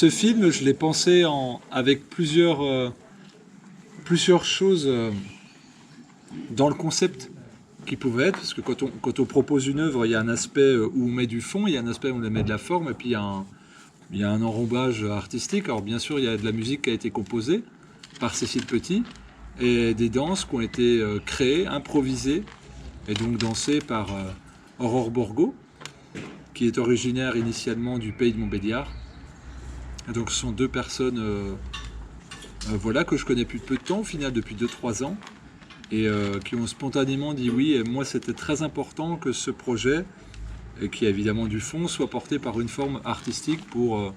ce film, je l'ai pensé avec plusieurs choses dans le concept qui pouvaient être, parce que quand on propose une œuvre, il y a un aspect où on met du fond, il y a un aspect où on met de la forme, et puis il y a un enrobage artistique. Alors bien sûr, il y a de la musique qui a été composée par Cécile Petit, et des danses qui ont été créées, improvisées, et donc dansées par Aurore Borgo, qui est originaire initialement du pays de Montbéliard. Et donc ce sont deux personnes voilà, que je connais depuis peu de temps, au final depuis 2-3 ans, et qui ont spontanément dit oui. Et moi, c'était très important que ce projet, qui a évidemment du fond, soit porté par une forme artistique pour,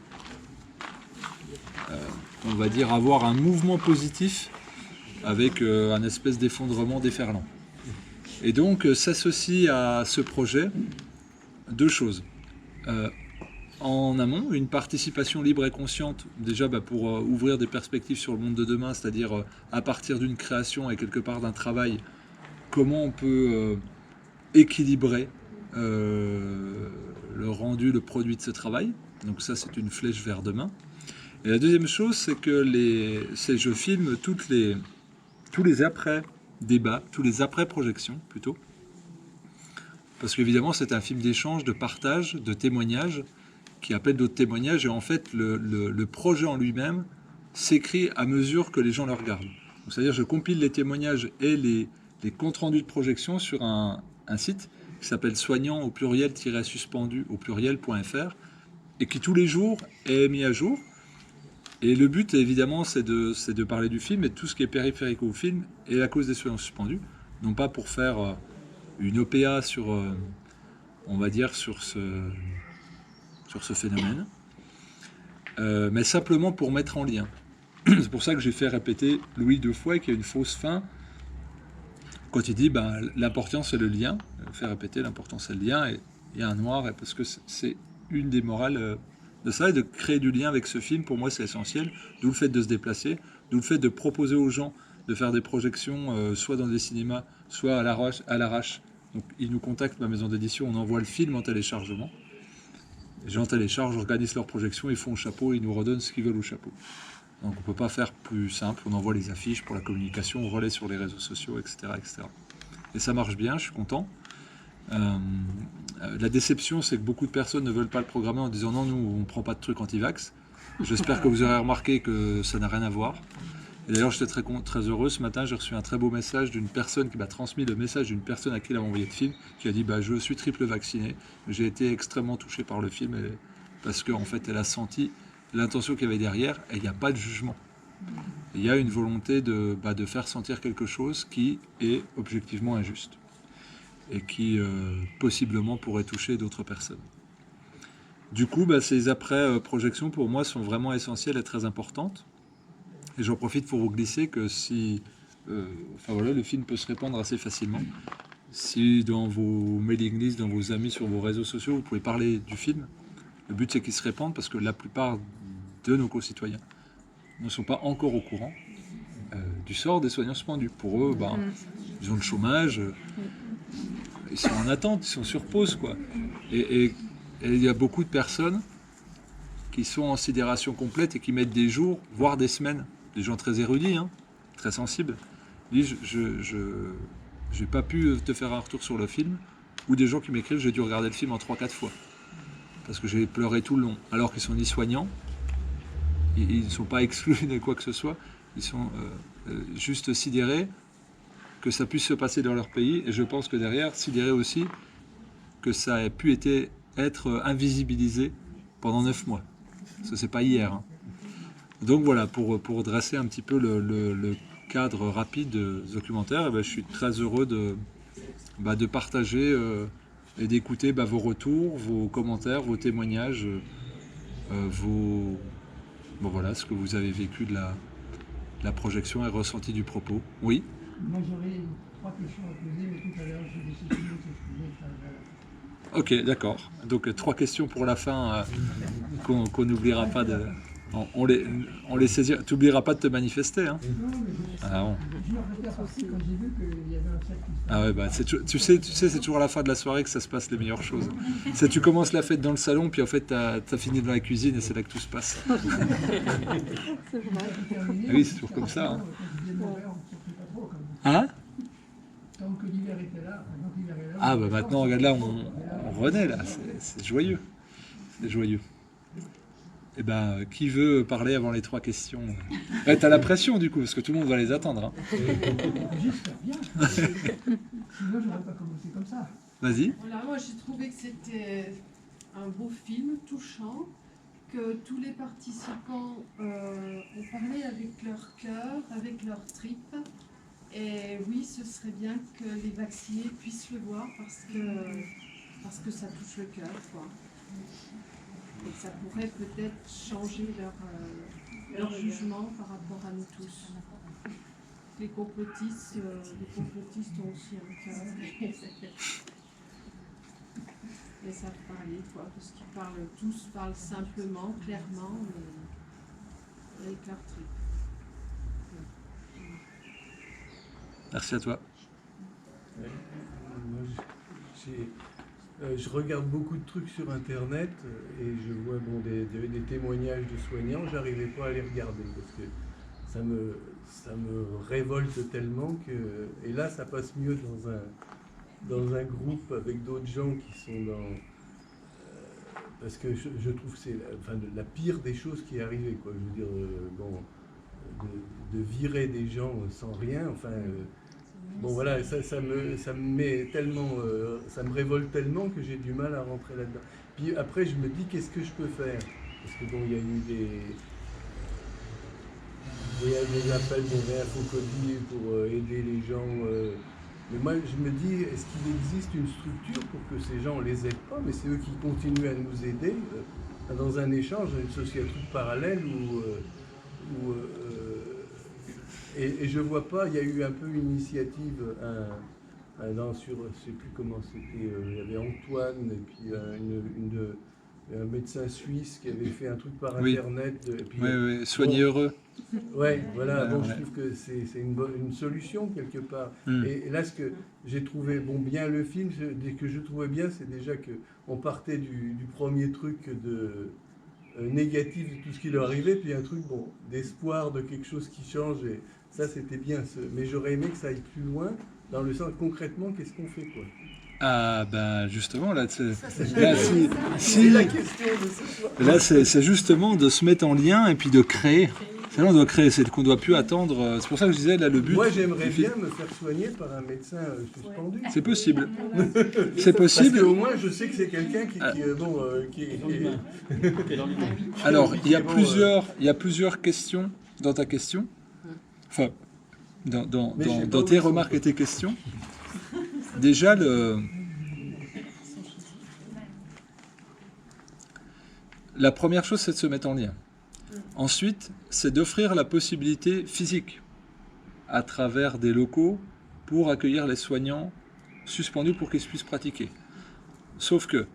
on va dire, avoir un mouvement positif avec un espèce d'effondrement déferlant. Et donc, s'associe à ce projet deux choses. En amont, une participation libre et consciente, déjà pour ouvrir des perspectives sur le monde de demain, c'est-à-dire à partir d'une création et quelque part d'un travail, comment on peut équilibrer le rendu, le produit de ce travail. Donc ça, c'est une flèche vers demain. Et la deuxième chose, c'est que je filme tous les après-débats, tous les après-projections plutôt. Parce qu'évidemment, c'est un film d'échange, de partage, de témoignage, qui appelle d'autres témoignages. Et en fait, le projet en lui-même s'écrit à mesure que les gens le regardent. C'est-à-dire, je compile les témoignages et les comptes rendus de projection sur un site qui s'appelle soignant au pluriel-suspendu au pluriel.fr et qui tous les jours est mis à jour. Et le but, évidemment, c'est de parler du film et de tout ce qui est périphérique au film et la cause des soignants suspendus. Non pas pour faire une OPA sur, on va dire, sur ce phénomène, mais simplement pour mettre en lien. C'est pour ça que j'ai fait répéter Louis 2 fois, qu'il y a une fausse fin, quand il dit l'important c'est le lien, faire répéter l'important c'est le lien, et il y a un noir, parce que c'est une des morales de ça, et de créer du lien avec ce film, pour moi c'est essentiel, d'où le fait de se déplacer, d'où le fait de proposer aux gens de faire des projections, soit dans des cinémas, soit à l'arrache. Donc ils nous contactent, ma maison d'édition, on envoie le film en téléchargement. Les gens téléchargent, organisent leur projection, ils font au chapeau, ils nous redonnent ce qu'ils veulent au chapeau. Donc on ne peut pas faire plus simple, on envoie les affiches pour la communication, on relaie sur les réseaux sociaux, etc. etc. Et ça marche bien, je suis content. La déception, c'est que beaucoup de personnes ne veulent pas le programmer en disant non, nous on ne prend pas de trucs anti-vax. J'espère que vous aurez remarqué que ça n'a rien à voir. Et d'ailleurs, j'étais très heureux. Ce matin, j'ai reçu un très beau message d'une personne qui m'a transmis le message d'une personne à qui il a envoyé le film, qui a dit je suis triple vacciné. J'ai été extrêmement touché par le film parce qu'en fait, elle a senti l'intention qu'il y avait derrière et il n'y a pas de jugement. Il y a une volonté de faire sentir quelque chose qui est objectivement injuste et qui possiblement pourrait toucher d'autres personnes. Du coup, ces après-projections pour moi sont vraiment essentielles et très importantes. Et j'en profite pour vous glisser que si... le film peut se répandre assez facilement. Si dans vos mailing lists, dans vos amis, sur vos réseaux sociaux, vous pouvez parler du film, le but c'est qu'il se répande parce que la plupart de nos concitoyens ne sont pas encore au courant du sort des soignants suspendus. Pour eux, ils ont le chômage, ils sont en attente, ils sont sur pause, quoi. Et il y a beaucoup de personnes qui sont en sidération complète et qui mettent des jours, voire des semaines. Des gens très érudits, très sensibles, disent je n'ai pas pu te faire un retour sur le film, ou des gens qui m'écrivent j'ai dû regarder le film en 3-4 fois parce que j'ai pleuré tout le long, alors qu'ils sont ni soignants, ils ne sont pas exclus de quoi que ce soit, ils sont juste sidérés que ça puisse se passer dans leur pays, et je pense que derrière, sidérés aussi que ça ait pu être invisibilisé pendant 9 mois, parce que c'est pas hier. Donc voilà, pour dresser un petit peu le cadre rapide de ce documentaire, je suis très heureux de partager et d'écouter vos retours, vos commentaires, vos témoignages, voilà, ce que vous avez vécu de la projection et ressenti du propos. Oui. Moi j'aurais 3 questions à poser, mais tout à l'heure j'ai décidé de s'excuser. Ok, d'accord. Donc 3 questions pour la fin qu'on n'oubliera pas de... On les saisira. Tu n'oublieras pas de te manifester. Hein. Non, mais Ah bon. je me remettais à partir quand j'ai vu qu'il y avait un cercle qui se Ah ouais, bah, tu sais, c'est toujours à la fin de la soirée que ça se passe les meilleures choses. C'est tu commences la fête dans le salon, puis en fait, t'as fini dans la cuisine et c'est là que tout se passe. C'est vrai. terminé. Oui, c'est toujours comme ça. Hein. Quand il faisait mauvais, on ne sortait pas trop. Comme... Hein? Tant que l'hiver était là, enfin, quand l'hiver est là... Ah bah maintenant, regarde là, on renaît là, c'est joyeux. C'est joyeux. Eh ben, qui veut parler avant les 3 questions? Ouais, t'as la pression du coup, parce que tout le monde va les attendre. Hein. J'espère bien. Sinon, je n'aurais pas commencé comme ça. Vas-y. Voilà, moi j'ai trouvé que c'était un beau film, touchant, que tous les participants ont parlé avec leur cœur, avec leur tripes. Et oui, ce serait bien que les vaccinés puissent le voir parce que ça touche le cœur, quoi. Et ça pourrait peut-être changer leur jugement par rapport à nous tous. Les complotistes ont aussi un cœur. Et savent parler, quoi, parce qu'ils tous parlent simplement, clairement, mais avec leur trip. Merci à toi. Moi, je regarde beaucoup de trucs sur Internet et je vois des témoignages de soignants. J'arrivais pas à les regarder parce que ça me révolte tellement que... Et là, ça passe mieux dans un groupe avec d'autres gens qui sont dans... parce que je trouve que c'est la pire des choses qui est arrivée, quoi. Je veux dire, de virer des gens sans rien, enfin... bon voilà, ça me met tellement, ça me révolte tellement que j'ai du mal à rentrer là-dedans. Puis après, je me dis, qu'est-ce que je peux faire? Parce que bon, il y a eu des appels des infocodis pour aider les gens. Mais moi, je me dis, est-ce qu'il existe une structure pour que ces gens, on les aide pas, mais c'est eux qui continuent à nous aider dans un échange, une société parallèle et je vois pas, il y a eu un peu une initiative sur, je sais plus comment c'était, il y avait Antoine et puis un médecin suisse qui avait fait un truc par Oui. Internet. Et puis, Oui, soigner heureux. Ouais, voilà, donc ouais. je trouve que c'est une solution quelque part. Mm. Et là, ce que j'ai trouvé bien le film, dès que je trouvais bien, c'est déjà qu'on partait du premier truc négatif de tout ce qui leur arrivait, puis un truc d'espoir de quelque chose qui change. Et ça, c'était bien. Mais j'aurais aimé que ça aille plus loin, dans le sens concrètement, qu'est-ce qu'on fait, quoi. Ah ben justement là, C'est là, la question de ce soir. là c'est justement de se mettre en lien et puis de créer. C'est là on doit créer, c'est qu'on ne doit plus attendre. C'est pour ça que je disais là le but. Moi, j'aimerais bien me faire soigner par un médecin suspendu. C'est possible. C'est possible. Parce qu'au moins, je sais que c'est quelqu'un qui Alors il y a plusieurs questions dans ta question. Enfin, dans tes remarques et tes questions. Déjà, la première chose, c'est de se mettre en lien. Ensuite, c'est d'offrir la possibilité physique à travers des locaux pour accueillir les soignants suspendus pour qu'ils puissent pratiquer. Sauf que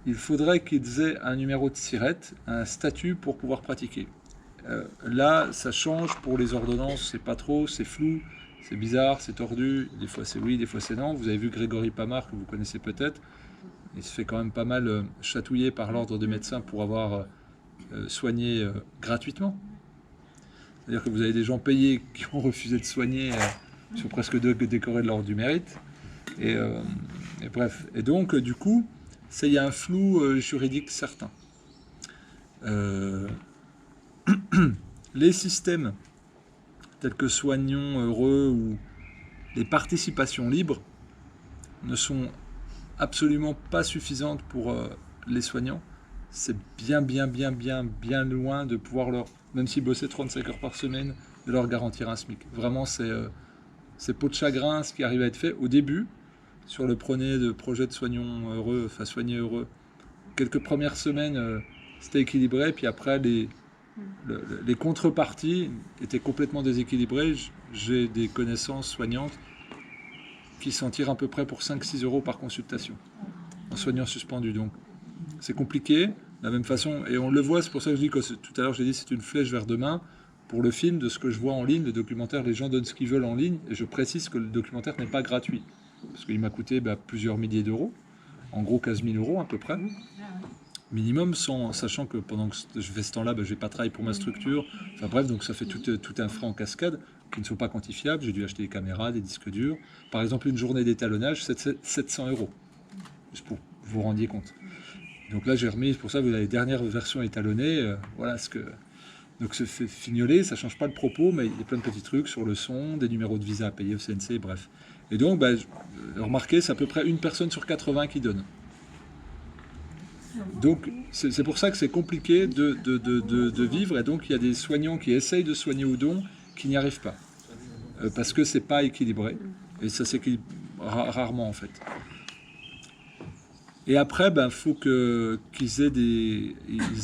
il faudrait qu'ils aient un numéro de SIRET, un statut pour pouvoir pratiquer. Là, ça change pour les ordonnances, c'est pas trop, c'est flou. C'est bizarre, c'est tordu, des fois c'est oui, des fois c'est non. Vous avez vu Grégory Pamar, que vous connaissez peut-être. Il se fait quand même pas mal chatouiller par l'ordre des médecins pour avoir soigné gratuitement. C'est-à-dire que vous avez des gens payés qui ont refusé de soigner, qui sont presque décorés de l'ordre du mérite. Et bref. Et donc, du coup, il y a un flou juridique certain. Les systèmes tels que Soignons Heureux ou les participations libres ne sont absolument pas suffisantes pour les soignants. C'est bien loin de pouvoir leur, même s'ils bossaient 35 heures par semaine, de leur garantir un SMIC. Vraiment, c'est peau de chagrin ce qui arrive à être fait au début sur le projet de Soignons Heureux, enfin Soigner Heureux. Quelques premières semaines, c'était équilibré, puis après les contreparties étaient complètement déséquilibrées. J'ai des connaissances soignantes qui s'en tirent à peu près pour 5-6 euros par consultation en soignant suspendu. Donc c'est compliqué. de la même façon. Et on le voit, c'est pour ça que je dis que tout à l'heure, j'ai dit c'est une flèche vers demain. Pour le film, de ce que je vois en ligne, le documentaire, les gens donnent ce qu'ils veulent en ligne. Et je précise que le documentaire n'est pas gratuit. Parce qu'il m'a coûté plusieurs milliers d'euros. En gros, 15 000 euros à peu près. Minimum, sachant que pendant que je fais ce temps-là, je n'ai pas de travail pour ma structure. Enfin bref, donc ça fait tout un frais en cascade qui ne sont pas quantifiables. J'ai dû acheter des caméras, des disques durs. Par exemple, une journée d'étalonnage, c'est 700 euros. Juste pour que vous vous rendiez compte. Donc là, j'ai remis, pour ça, vous avez les dernières versions étalonnées. Voilà ce que... Donc c'est fignolé, ça ne change pas le propos, mais il y a plein de petits trucs sur le son, des numéros de visa à payer au CNC, bref. Et donc, remarquez, c'est à peu près une personne sur 80 qui donne. Donc c'est pour ça que c'est compliqué de vivre, et donc il y a des soignants qui essayent de soigner au don qui n'y arrivent pas. Parce que c'est pas équilibré, et ça s'équilibre rarement en fait. Et après, il faut qu'ils aient des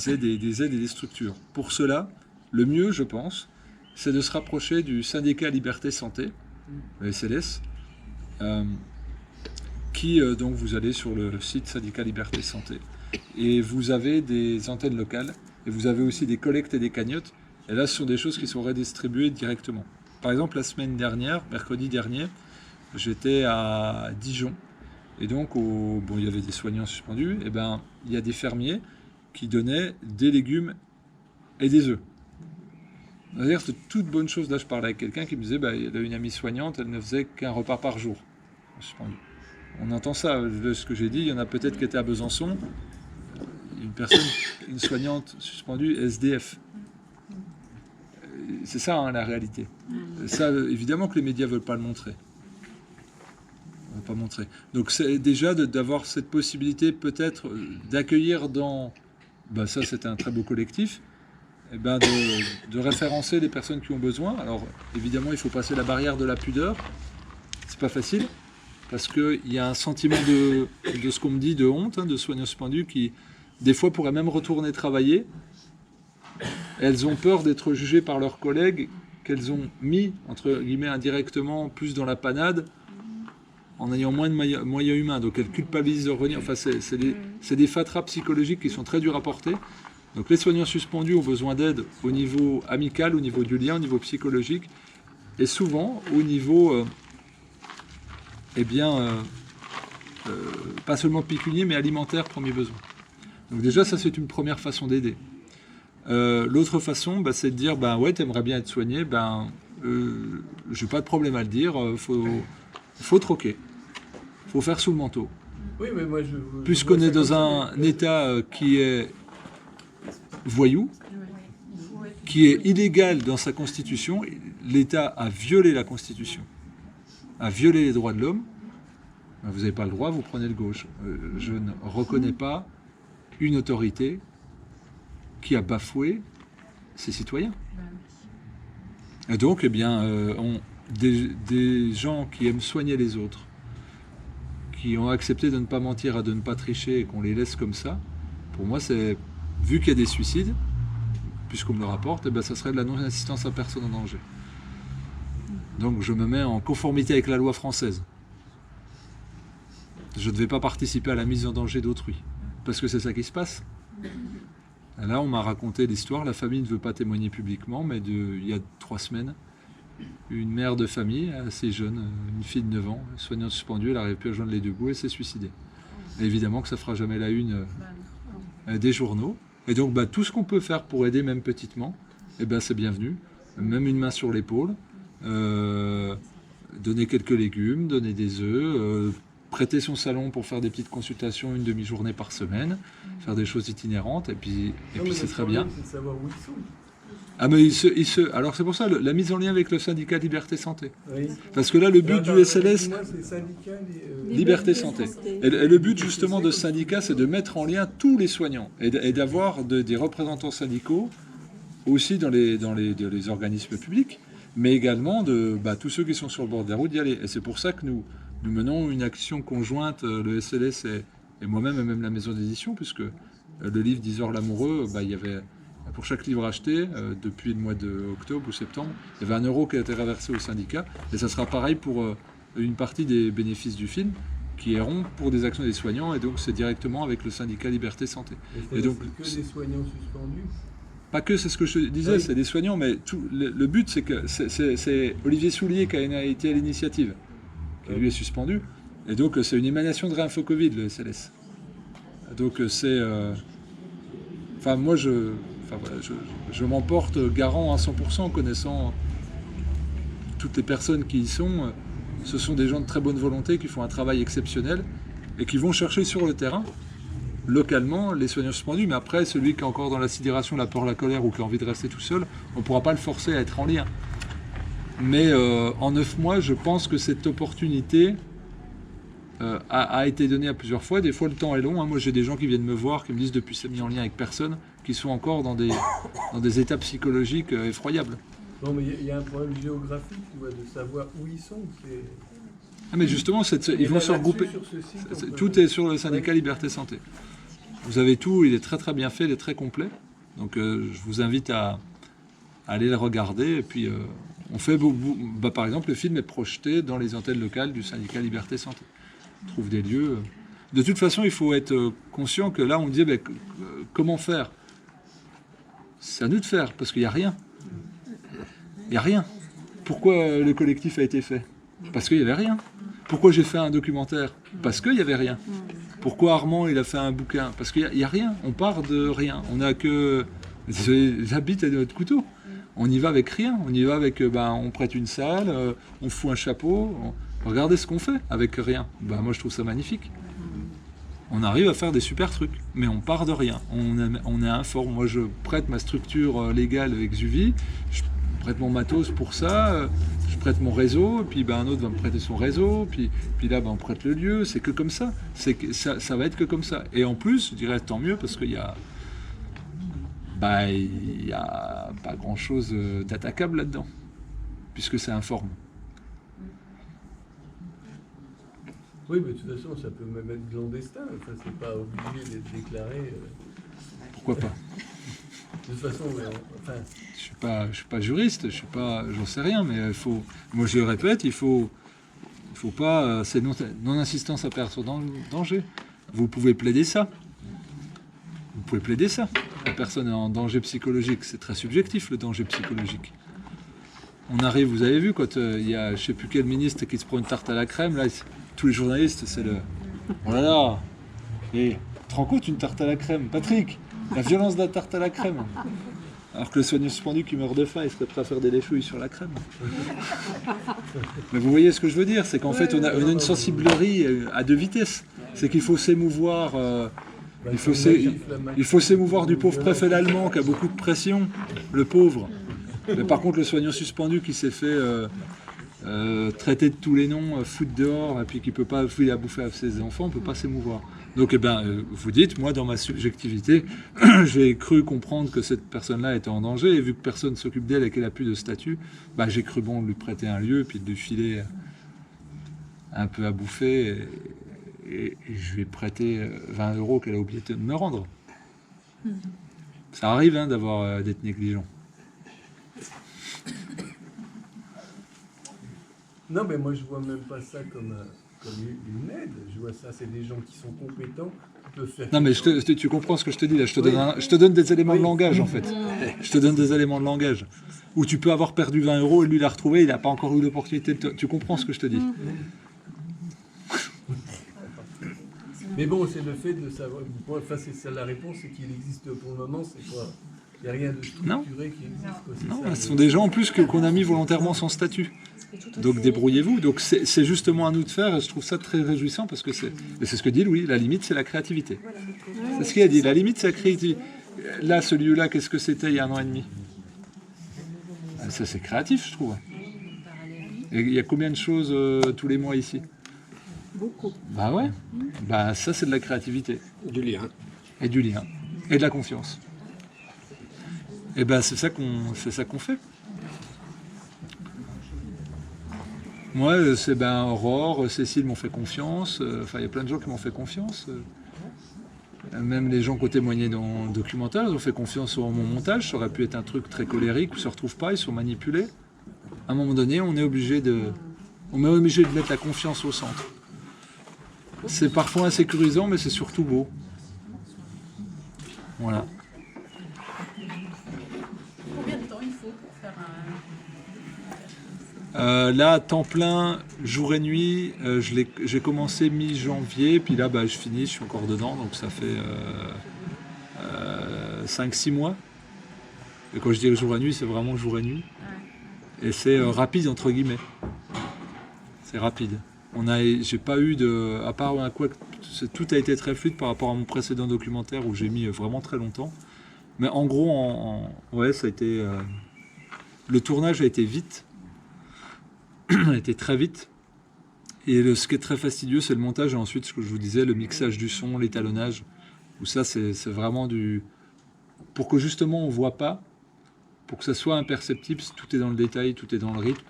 aides et des structures. Pour cela, le mieux, je pense, c'est de se rapprocher du syndicat Liberté Santé, le SLS, qui, donc, vous allez sur le site syndicat Liberté Santé, et vous avez des antennes locales, et vous avez aussi des collectes et des cagnottes, et là, ce sont des choses qui sont redistribuées directement. Par exemple, la semaine dernière, mercredi dernier, j'étais à Dijon, et donc, il y avait des soignants suspendus, et il y a des fermiers qui donnaient des légumes et des œufs. C'est-à-dire que c'est toute bonne chose. Là, je parlais avec quelqu'un qui me disait, il a une amie soignante, elle ne faisait qu'un repas par jour. Suspendu. On entend ça, ce que j'ai dit, il y en a peut-être qui étaient à Besançon, une soignante suspendue, SDF. C'est ça, la réalité. Ça, évidemment que les médias ne veulent pas le montrer. Pas montrer. Donc c'est déjà d'avoir cette possibilité peut-être d'accueillir dans... ça c'est un très beau collectif, de référencer les personnes qui ont besoin. Alors évidemment il faut passer la barrière de la pudeur, c'est pas facile, parce qu'il y a un sentiment de ce qu'on me dit, de honte, de soignants suspendus qui des fois pourraient même retourner travailler. Elles ont peur d'être jugées par leurs collègues qu'elles ont mis, entre guillemets, indirectement plus dans la panade, en ayant moins de moyens humains. Donc elles culpabilisent de revenir. Enfin, c'est des fatras psychologiques qui sont très durs à porter. Donc les soignants suspendus ont besoin d'aide au niveau amical, au niveau du lien, au niveau psychologique, et souvent au niveau, pas seulement pécunier, mais alimentaire, premier besoin. Donc déjà, ça c'est une première façon d'aider. L'autre façon, c'est de dire, ouais, t'aimerais bien être soigné, j'ai pas de problème à le dire, faut troquer. Faut faire sous le manteau. Oui, mais moi, puisqu'on est dans un État qui est voyou, qui est illégal dans sa Constitution, l'État a violé la Constitution, a violé les droits de l'homme. Vous n'avez pas le droit, vous prenez le gauche. Je ne reconnais pas une autorité qui a bafoué ses citoyens. Et donc, des gens qui aiment soigner les autres, qui ont accepté de ne pas mentir, de ne pas tricher, et qu'on les laisse comme ça, pour moi, c'est, vu qu'il y a des suicides, puisqu'on me le rapporte, ça serait de la non-assistance à personne en danger. Donc je me mets en conformité avec la loi française. Je ne vais pas participer à la mise en danger d'autrui, parce que c'est ça qui se passe. Là, on m'a raconté l'histoire, la famille ne veut pas témoigner publiquement, mais il y a 3 semaines, une mère de famille, assez jeune, une fille de 9 ans, soignante suspendue, elle n'arrive plus à joindre les deux bouts et s'est suicidée. Et évidemment que ça ne fera jamais la une des journaux. Et donc tout ce qu'on peut faire pour aider, même petitement, c'est bienvenu. Même une main sur l'épaule, donner quelques légumes, donner des œufs, prêter son salon pour faire des petites consultations une demi-journée par semaine, faire des choses itinérantes, et puis c'est très bien. C'est de savoir où ils sont. Ah mais alors c'est pour ça la mise en lien avec le syndicat Liberté Santé. Oui. Parce que là le but du SLS, c'est syndicat, Liberté Santé. Et le but justement de ce syndicat, c'est de mettre en lien tous les soignants et d'avoir des représentants syndicaux aussi dans les organismes publics, mais également de tous ceux qui sont sur le bord de la route d'y aller. Et c'est pour ça que nous menons une action conjointe, le SLS et moi-même, et même la maison d'édition, puisque le livre d'Isor Lamoureux, il y avait, pour chaque livre acheté, depuis le mois d'octobre ou septembre, il y avait 1 euro qui a été reversé au syndicat, et ça sera pareil pour une partie des bénéfices du film, qui iront pour des actions des soignants, et donc c'est directement avec le syndicat Liberté Santé. Et donc, c'est que des soignants suspendus. Pas que, c'est ce que je te disais, Oui. c'est des soignants, mais le but, c'est que c'est Olivier Soulier qui a été à l'initiative, qui lui est suspendu. Et donc, c'est une émanation de Réinfo-Covid, le SLS. Donc, c'est... Enfin, moi, je m'en porte garant à 100% en connaissant toutes les personnes qui y sont. Ce sont des gens de très bonne volonté qui font un travail exceptionnel et qui vont chercher sur le terrain, localement, les soignants suspendus. Mais après, celui qui est encore dans la sidération, la peur, la colère ou qui a envie de rester tout seul, on ne pourra pas le forcer à être en lien. Mais en 9 mois, je pense que cette opportunité a été donnée à plusieurs fois. Des fois, le temps est long. Hein. Moi, j'ai des gens qui viennent me voir, qui me disent depuis c'est mis en lien avec personne, qui sont encore dans des états psychologiques effroyables. Non, mais il y a un problème géographique, tu vois, de savoir où ils sont. Ah, mais justement, ils vont se regrouper. Sur ce site, Tout est sur le syndicat Liberté Santé. Vous avez tout, il est très très bien fait, il est très complet. Donc je vous invite à aller le regarder. Et puis on fait, par exemple, le film est projeté dans les antennes locales du syndicat Liberté Santé. On trouve des lieux. De toute façon, il faut être conscient que là, on dit comment faire. C'est à nous de faire, parce qu'il n'y a rien. Il n'y a rien. Pourquoi le collectif a été fait? Parce qu'il n'y avait rien. Pourquoi j'ai fait un documentaire? Parce qu'il n'y avait rien. Pourquoi Armand il a fait un bouquin? Parce qu'il n'y a rien. On part de rien. On n'a que... J'habite à notre couteau. On y va avec rien. On y va avec... on prête une salle, on fout un chapeau. Regardez ce qu'on fait avec rien. Moi, je trouve ça magnifique. On arrive à faire des super trucs. Mais on part de rien. On est informe. Moi, je prête ma structure légale Exuvie. Je prête mon matos pour ça, je prête mon réseau, puis un autre va me prêter son réseau, puis là on prête le lieu, c'est que comme ça. Ça va être que comme ça. Et en plus, je dirais tant mieux parce qu'il y a pas grand chose d'attaquable là-dedans, puisque c'est informe. Oui, mais de toute façon, ça peut même être clandestin, enfin, c'est pas obligé d'être déclaré. Pourquoi pas? De toute façon, enfin... Je suis pas juriste, j'en sais rien, mais moi je le répète, il faut pas, c'est non-assistance à personne en danger. Vous pouvez plaider ça. Vous pouvez plaider ça. La personne est en danger psychologique, c'est très subjectif le danger psychologique. On arrive, vous avez vu, quand il y a je sais plus quel ministre qui se prend une tarte à la crème, là, tous les journalistes, c'est le... Oh là là. Et tu te rends compte une tarte à la crème, Patrick? La violence de la tarte à la crème. Alors que le soignant suspendu qui meurt de faim, il serait prêt à faire des léchouilles sur la crème. Mais vous voyez ce que je veux dire, c'est qu'en fait on a une sensiblerie à deux vitesses. C'est qu'il faut s'émouvoir, il faut s'émouvoir du pauvre préfet allemand qui a beaucoup de pression, le pauvre. Mais par contre le soignant suspendu qui s'est fait traiter de tous les noms, foutre dehors, et puis qui ne peut pas filer à bouffer à ses enfants, on ne peut pas s'émouvoir. Donc, vous dites, moi, dans ma subjectivité, j'ai cru comprendre que cette personne-là était en danger, et vu que personne ne s'occupe d'elle et qu'elle n'a plus de statut, j'ai cru bon de lui prêter un lieu, puis de lui filer un peu à bouffer, et je lui ai prêté 20 € qu'elle a oublié de me rendre. Ça arrive d'être négligent. Non, mais moi, je vois même pas ça comme une aide. Je vois ça, c'est des gens qui sont compétents, qui peuvent faire... Non, mais tu comprends ce que je te dis là. Je te donne des éléments de langage, en fait. Je te donne des éléments de langage. Où tu peux avoir perdu 20 € et lui l'a retrouvé, il n'a pas encore eu l'opportunité de... Tu comprends ce que je te dis? Mais bon, c'est le fait de savoir... Enfin, c'est ça la réponse, c'est qu'il existe pour le moment, c'est quoi? Il n'y a rien de structuré qui existe. Quoi, non, ça, ce sont des gens en plus qu'on a mis volontairement sans statut. Donc débrouillez-vous. Donc c'est justement à nous de faire, et je trouve ça très réjouissant parce que c'est ce que dit Louis, la limite c'est la créativité. C'est ce qu'il a dit, la limite c'est la créativité. Là, ce lieu-là, qu'est-ce que c'était il y a 1 an et demi? Ça c'est créatif, je trouve. Et il y a combien de choses tous les mois ici? Beaucoup. Ouais. Ça c'est de la créativité. Du lien. Et du lien. Et de la confiance. Et c'est ça qu'on fait. Moi, c'est Aurore, Cécile m'ont fait confiance. Il y a plein de gens qui m'ont fait confiance. Même les gens qui ont témoigné dans le documentaire, ils ont fait confiance sur mon montage. Ça aurait pu être un truc très colérique, où ils ne se retrouvent pas, ils sont manipulés. À un moment donné, on est obligé de mettre la confiance au centre. C'est parfois insécurisant, mais c'est surtout beau. Voilà. Combien de temps il faut pour faire Là, temps plein, jour et nuit, j'ai commencé mi-janvier, puis là, je finis, je suis encore dedans, donc ça fait 5-6 mois. Et quand je dis jour et nuit, c'est vraiment jour et nuit. Et c'est rapide, entre guillemets. C'est rapide. J'ai pas eu de... À part tout a été très fluide par rapport à mon précédent documentaire où j'ai mis vraiment très longtemps. Mais en gros, ouais, ça a été... le tournage a été vite. A été très vite. Et ce qui est très fastidieux, c'est le montage et ensuite, ce que je vous disais, le mixage du son, l'étalonnage. Où ça, c'est vraiment du... Pour que justement, on voit pas, pour que ça soit imperceptible, tout est dans le détail, tout est dans le rythme.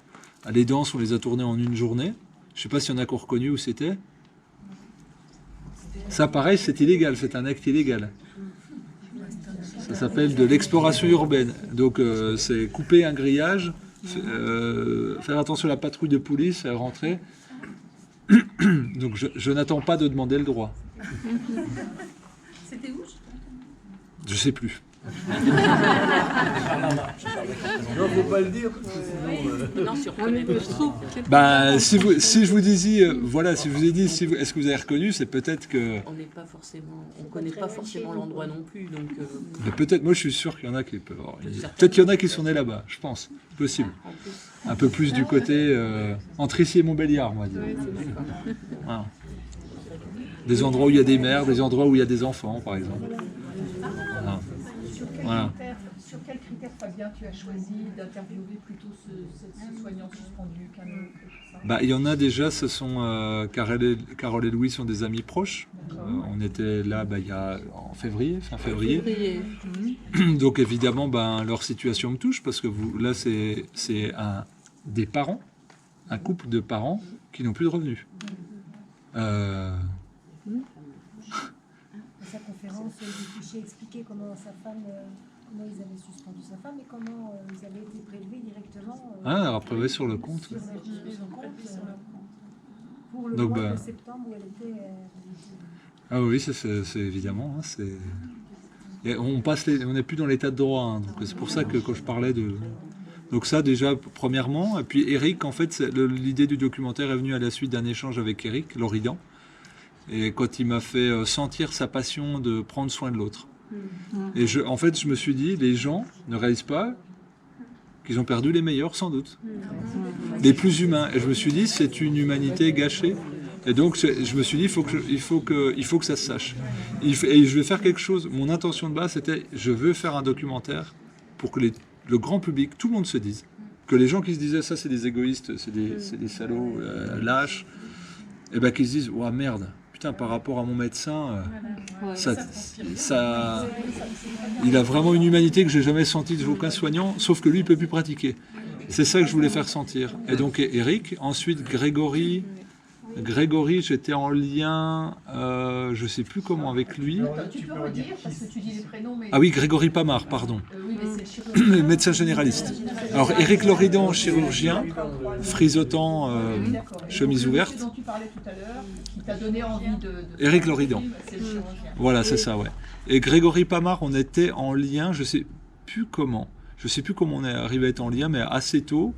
Les danses, on les a tournées en une journée. Je sais pas s'il y en a qui ont reconnu où c'était. Ça, pareil, c'est illégal, c'est un acte illégal. Ça s'appelle de l'exploration urbaine. Donc, c'est couper un grillage, faire attention à la patrouille de police, rentrer. Donc, je n'attends pas de demander le droit. C'était où? Je sais plus. Non, faut pas le dire, parce que sinon... Non, si on reconnaît pas. Si je vous disais, voilà, si je vous ai dit, est-ce que vous avez reconnu, c'est peut-être que... On n'est pas forcément, on connaît pas forcément l'endroit non plus, donc. Mais peut-être, moi je suis sûr qu'il y en a qui peuvent avoir une idée. Peut-être qu'il y en a qui sont nés là-bas, je pense, possible. En plus. Un peu plus du côté entre ici et Montbéliard, on va dire. Voilà. Des endroits où il y a des mères, des endroits où il y a des enfants, par exemple. Voilà. Voilà. Sur quel critère, Fabien, tu as choisi d'interviewer plutôt ce soignant suspendu qu'un autre? Il y en a déjà, ce sont Carole et Louis sont des amis proches. On était là il y a fin février. Donc évidemment, leur situation me touche parce que là, c'est des parents, un couple de parents qui n'ont plus de revenus. Sa conférence, le fichier expliquait comment comment ils avaient suspendu sa femme et comment ils avaient été prélevés directement. Après sur le compte. Sur son compte, pour le Donc, mois de septembre où elle était. Ah oui, c'est évidemment. Et on n'est plus dans l'état de droit. Donc c'est pour ça que quand je parlais de. Donc ça déjà premièrement. Et puis Eric, en fait, l'idée du documentaire est venue à la suite d'un échange avec Eric Loridan. Et quand il m'a fait sentir sa passion de prendre soin de l'autre. Et en fait, je me suis dit, les gens ne réalisent pas qu'ils ont perdu les meilleurs, sans doute. Les plus humains. Et je me suis dit, c'est une humanité gâchée. Et donc, je me suis dit, il faut que ça se sache. Et je vais faire quelque chose. Mon intention de base, c'était, je veux faire un documentaire pour que le grand public, tout le monde se dise, que les gens qui se disaient, ça, c'est des égoïstes, c'est des salauds lâches, et qu'ils se disent, ouah, merde. Putain, par rapport à mon médecin, il a vraiment une humanité que j'ai jamais sentie de aucun soignant, sauf que lui, il peut plus pratiquer. C'est ça que je voulais faire sentir. Et donc Eric, ensuite Grégory, j'étais en lien, je sais plus comment avec lui. Tu peux redire, parce que tu dis les prénoms, mais... Ah oui, Grégory Pamard, pardon. Oui, mais c'est chirurgien. Médecin généraliste. Alors Éric Loridan, chirurgien, frisotant, chemise ouverte. Ce dont tu parlais tout à l'heure, qui t'a donné envie de Éric Loridan. c'est le chirurgien. Voilà, c'est ça, ouais. Et Grégory Pamard, on était en lien, je sais plus comment on est arrivé à être en lien, mais assez tôt.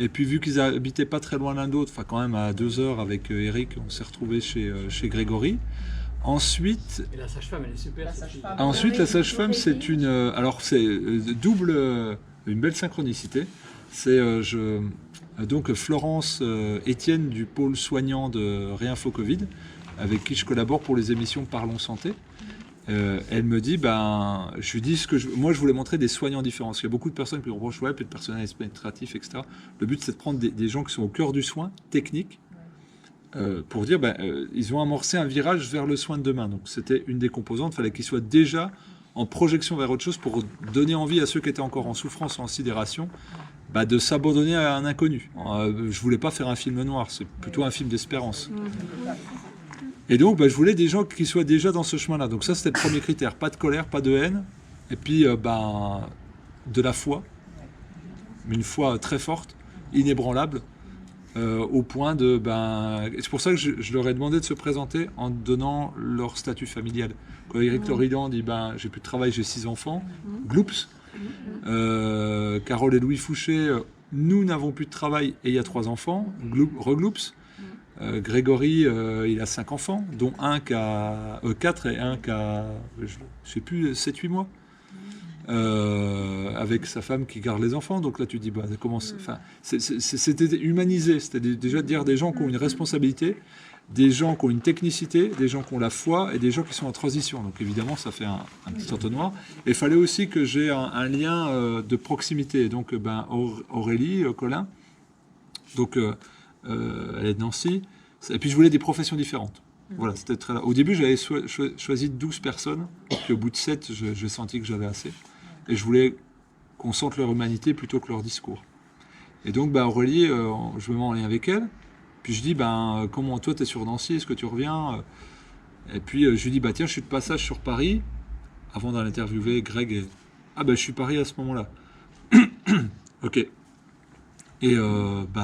Et puis vu qu'ils habitaient pas très loin l'un d'autre, enfin quand même à 2 heures avec Eric, on s'est retrouvés chez Grégory. Ensuite, Et la sage-femme, elle est super. la sage-femme, c'est une double, une belle synchronicité. C'est donc Florence Etienne du pôle soignant de Réinfo Covid, avec qui je collabore pour les émissions Parlons Santé. Elle me dit, je lui dis moi je voulais montrer des soignants différents. Parce qu'il y a beaucoup de personnes qui reprochent, ouais, plus de personnel administratif, etc. Le but c'est de prendre des gens qui sont au cœur du soin, technique, pour dire, ils ont amorcé un virage vers le soin de demain. Donc c'était une des composantes, il fallait qu'ils soient déjà en projection vers autre chose pour donner envie à ceux qui étaient encore en souffrance, en sidération, de s'abandonner à un inconnu. Je voulais pas faire un film noir, c'est plutôt un film d'espérance. Et donc, je voulais des gens qui soient déjà dans ce chemin-là. Donc ça, c'était le premier critère. Pas de colère, pas de haine. Et puis, de la foi. Une foi très forte, inébranlable. au point de... c'est pour ça que je leur ai demandé de se présenter en donnant leur statut familial. Quand Éric Loridan dit j'ai plus de travail, j'ai 6 enfants, gloups. Carole et Louis Fouché, nous n'avons plus de travail et il y a 3 enfants, regloups. Grégory, il a 5 enfants, dont un qui a 4 et un qui a, je sais plus, 7-8 mois. Avec sa femme qui garde les enfants. Donc là, tu dis, comment... C'était humanisé. C'était déjà de dire des gens qui ont une responsabilité, des gens qui ont une technicité, des gens qui ont la foi et des gens qui sont en transition. Donc évidemment, ça fait un petit entonnoir. Et il fallait aussi que j'ai un lien de proximité. Donc Aurélie Collin, donc elle est de Nancy. Et puis je voulais des professions différentes. Voilà, c'était très... Au début, j'avais choisi 12 personnes. Puis au bout de 7, j'ai senti que j'avais assez. Et je voulais qu'on sente leur humanité plutôt que leur discours. Et donc, Aurélie, je me mets en lien avec elle. Puis je dis, comment toi, tu es sur Nancy, est-ce que tu reviens? Et puis je lui dis, tiens, je suis de passage sur Paris, avant d'aller interviewer Greg. Et... je suis Paris à ce moment-là. Ok. Et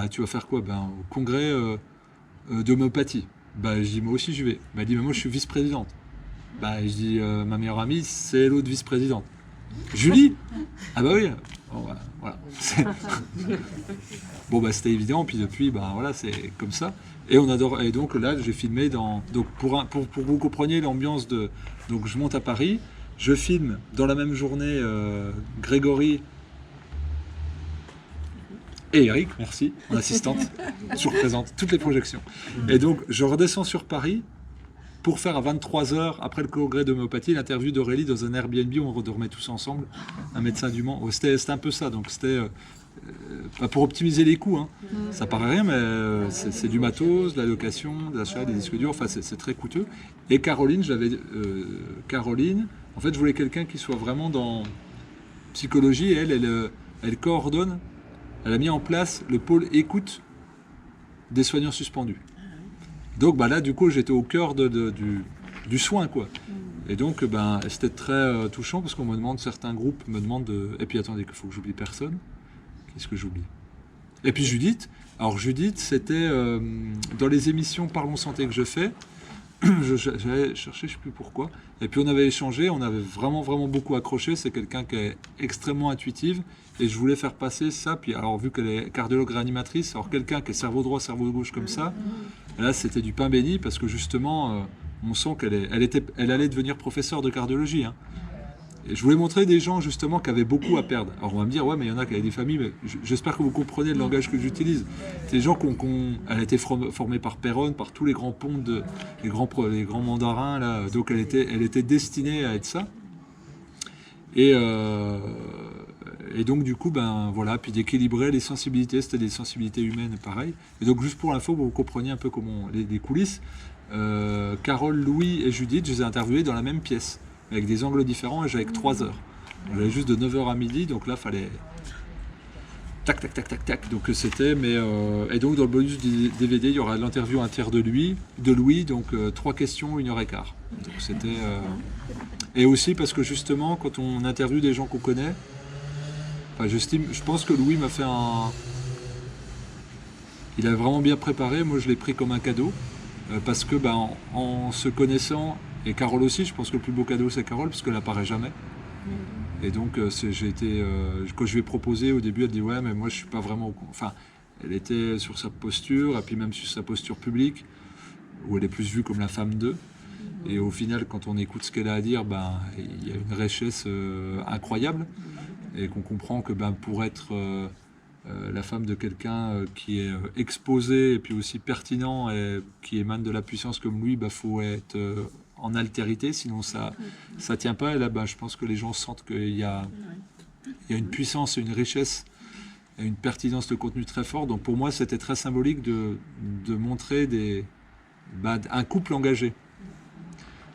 tu vas faire quoi? Au congrès d'homéopathie. Je dis, moi aussi, je vais. Elle dit, mais moi, je suis vice-présidente. Je dis, ma meilleure amie, c'est l'autre vice-présidente. Julie? Ah oui. Bon, voilà. Bon, c'était évident. Puis depuis, voilà, c'est comme ça. Et on adore. Et donc là, j'ai filmé dans. Donc pour que vous compreniez l'ambiance de. Donc je monte à Paris. Je filme dans la même journée Grégory et Eric, merci, mon assistante, toujours présente, toutes les projections. Et donc, je redescends sur Paris pour faire à 23h, après le congrès d'homéopathie, l'interview d'Aurélie dans un Airbnb où on redormait tous ensemble, un médecin du Mans. C'était un peu ça, donc c'était pas pour optimiser les coûts, hein. Ça paraît rien, mais c'est du matos, de la location, de l'achat, des disques durs, enfin c'est très coûteux. Et Caroline, Caroline, en fait, je voulais quelqu'un qui soit vraiment dans psychologie, et elle coordonne. Elle a mis en place le pôle écoute des soignants suspendus. Donc là, du coup, j'étais au cœur du soin, quoi. Et donc, c'était très touchant parce qu'on me demande, certains groupes me demandent Et puis attendez, qu'il faut que j'oublie personne. Qu'est-ce que j'oublie? Et puis Judith. Alors Judith, c'était dans les émissions Parlons Santé que je fais. J'avais cherché, je ne sais plus pourquoi. Et puis on avait échangé, on avait vraiment, vraiment beaucoup accroché. C'est quelqu'un qui est extrêmement intuitive. Et je voulais faire passer ça. Puis alors, vu qu'elle est cardiologue réanimatrice, alors quelqu'un qui est cerveau droit, cerveau gauche comme ça, là, c'était du pain béni parce que justement, on sent qu'elle allait devenir professeure de cardiologie. Hein. Et je voulais montrer des gens justement qui avaient beaucoup à perdre. Alors on va me dire, ouais, mais il y en a qui avaient des familles, mais j'espère que vous comprenez le langage que j'utilise. C'est des gens elle a été formée par Perron, par tous les grands ponts, les grands mandarins, là. Donc elle était destinée à être ça. Et donc du coup, voilà, puis d'équilibrer les sensibilités, c'était des sensibilités humaines, pareil. Et donc juste pour l'info, vous compreniez un peu comment les coulisses. Carole, Louis et Judith, je les ai interviewés dans la même pièce, avec des angles différents, et j'avais que 3 heures. J'avais juste de 9h à midi, donc là, fallait... Tac, tac, tac, tac, tac. Donc c'était... Et donc dans le bonus du DVD, il y aura l'interview un tiers de Louis, donc 3 questions, 1h15. Donc c'était... Et aussi parce que justement, quand on interviewe des gens qu'on connaît, je pense que Louis m'a fait il a vraiment bien préparé, moi je l'ai pris comme un cadeau, parce que en se connaissant, et Carole aussi, je pense que le plus beau cadeau c'est Carole, parce qu'elle n'apparaît jamais. Et donc quand je lui ai proposé au début, elle dit ouais mais moi je suis pas vraiment... Enfin, elle était sur sa posture, et puis même sur sa posture publique, où elle est plus vue comme la femme d'eux. Et au final, quand on écoute ce qu'elle a à dire, il y a une richesse incroyable. Et qu'on comprend que pour être la femme de quelqu'un qui est exposé et puis aussi pertinent et qui émane de la puissance comme lui, faut être en altérité, sinon ça tient pas. Et là, je pense que les gens sentent qu'il y a une puissance et une richesse et une pertinence de contenu très fort. Donc pour moi, c'était très symbolique de montrer un couple engagé.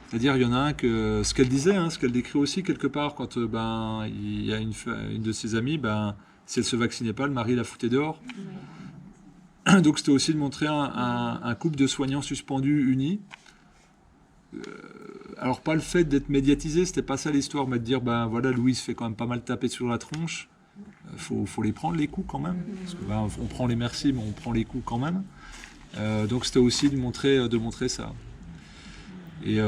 C'est-à-dire, il y en a un que, ce qu'elle disait, ce qu'elle décrit aussi quelque part, quand il y a une de ses amies, si elle ne se vaccinait pas, le mari la foutait dehors. Ouais. Donc c'était aussi de montrer un couple de soignants suspendus unis. Alors pas le fait d'être médiatisé, c'était pas ça l'histoire, mais de dire, voilà, Louis se fait quand même pas mal taper sur la tronche. faut les prendre les coups quand même. Parce que, ben, on prend les merci, mais on prend les coups quand même. Donc c'était aussi de montrer ça. Et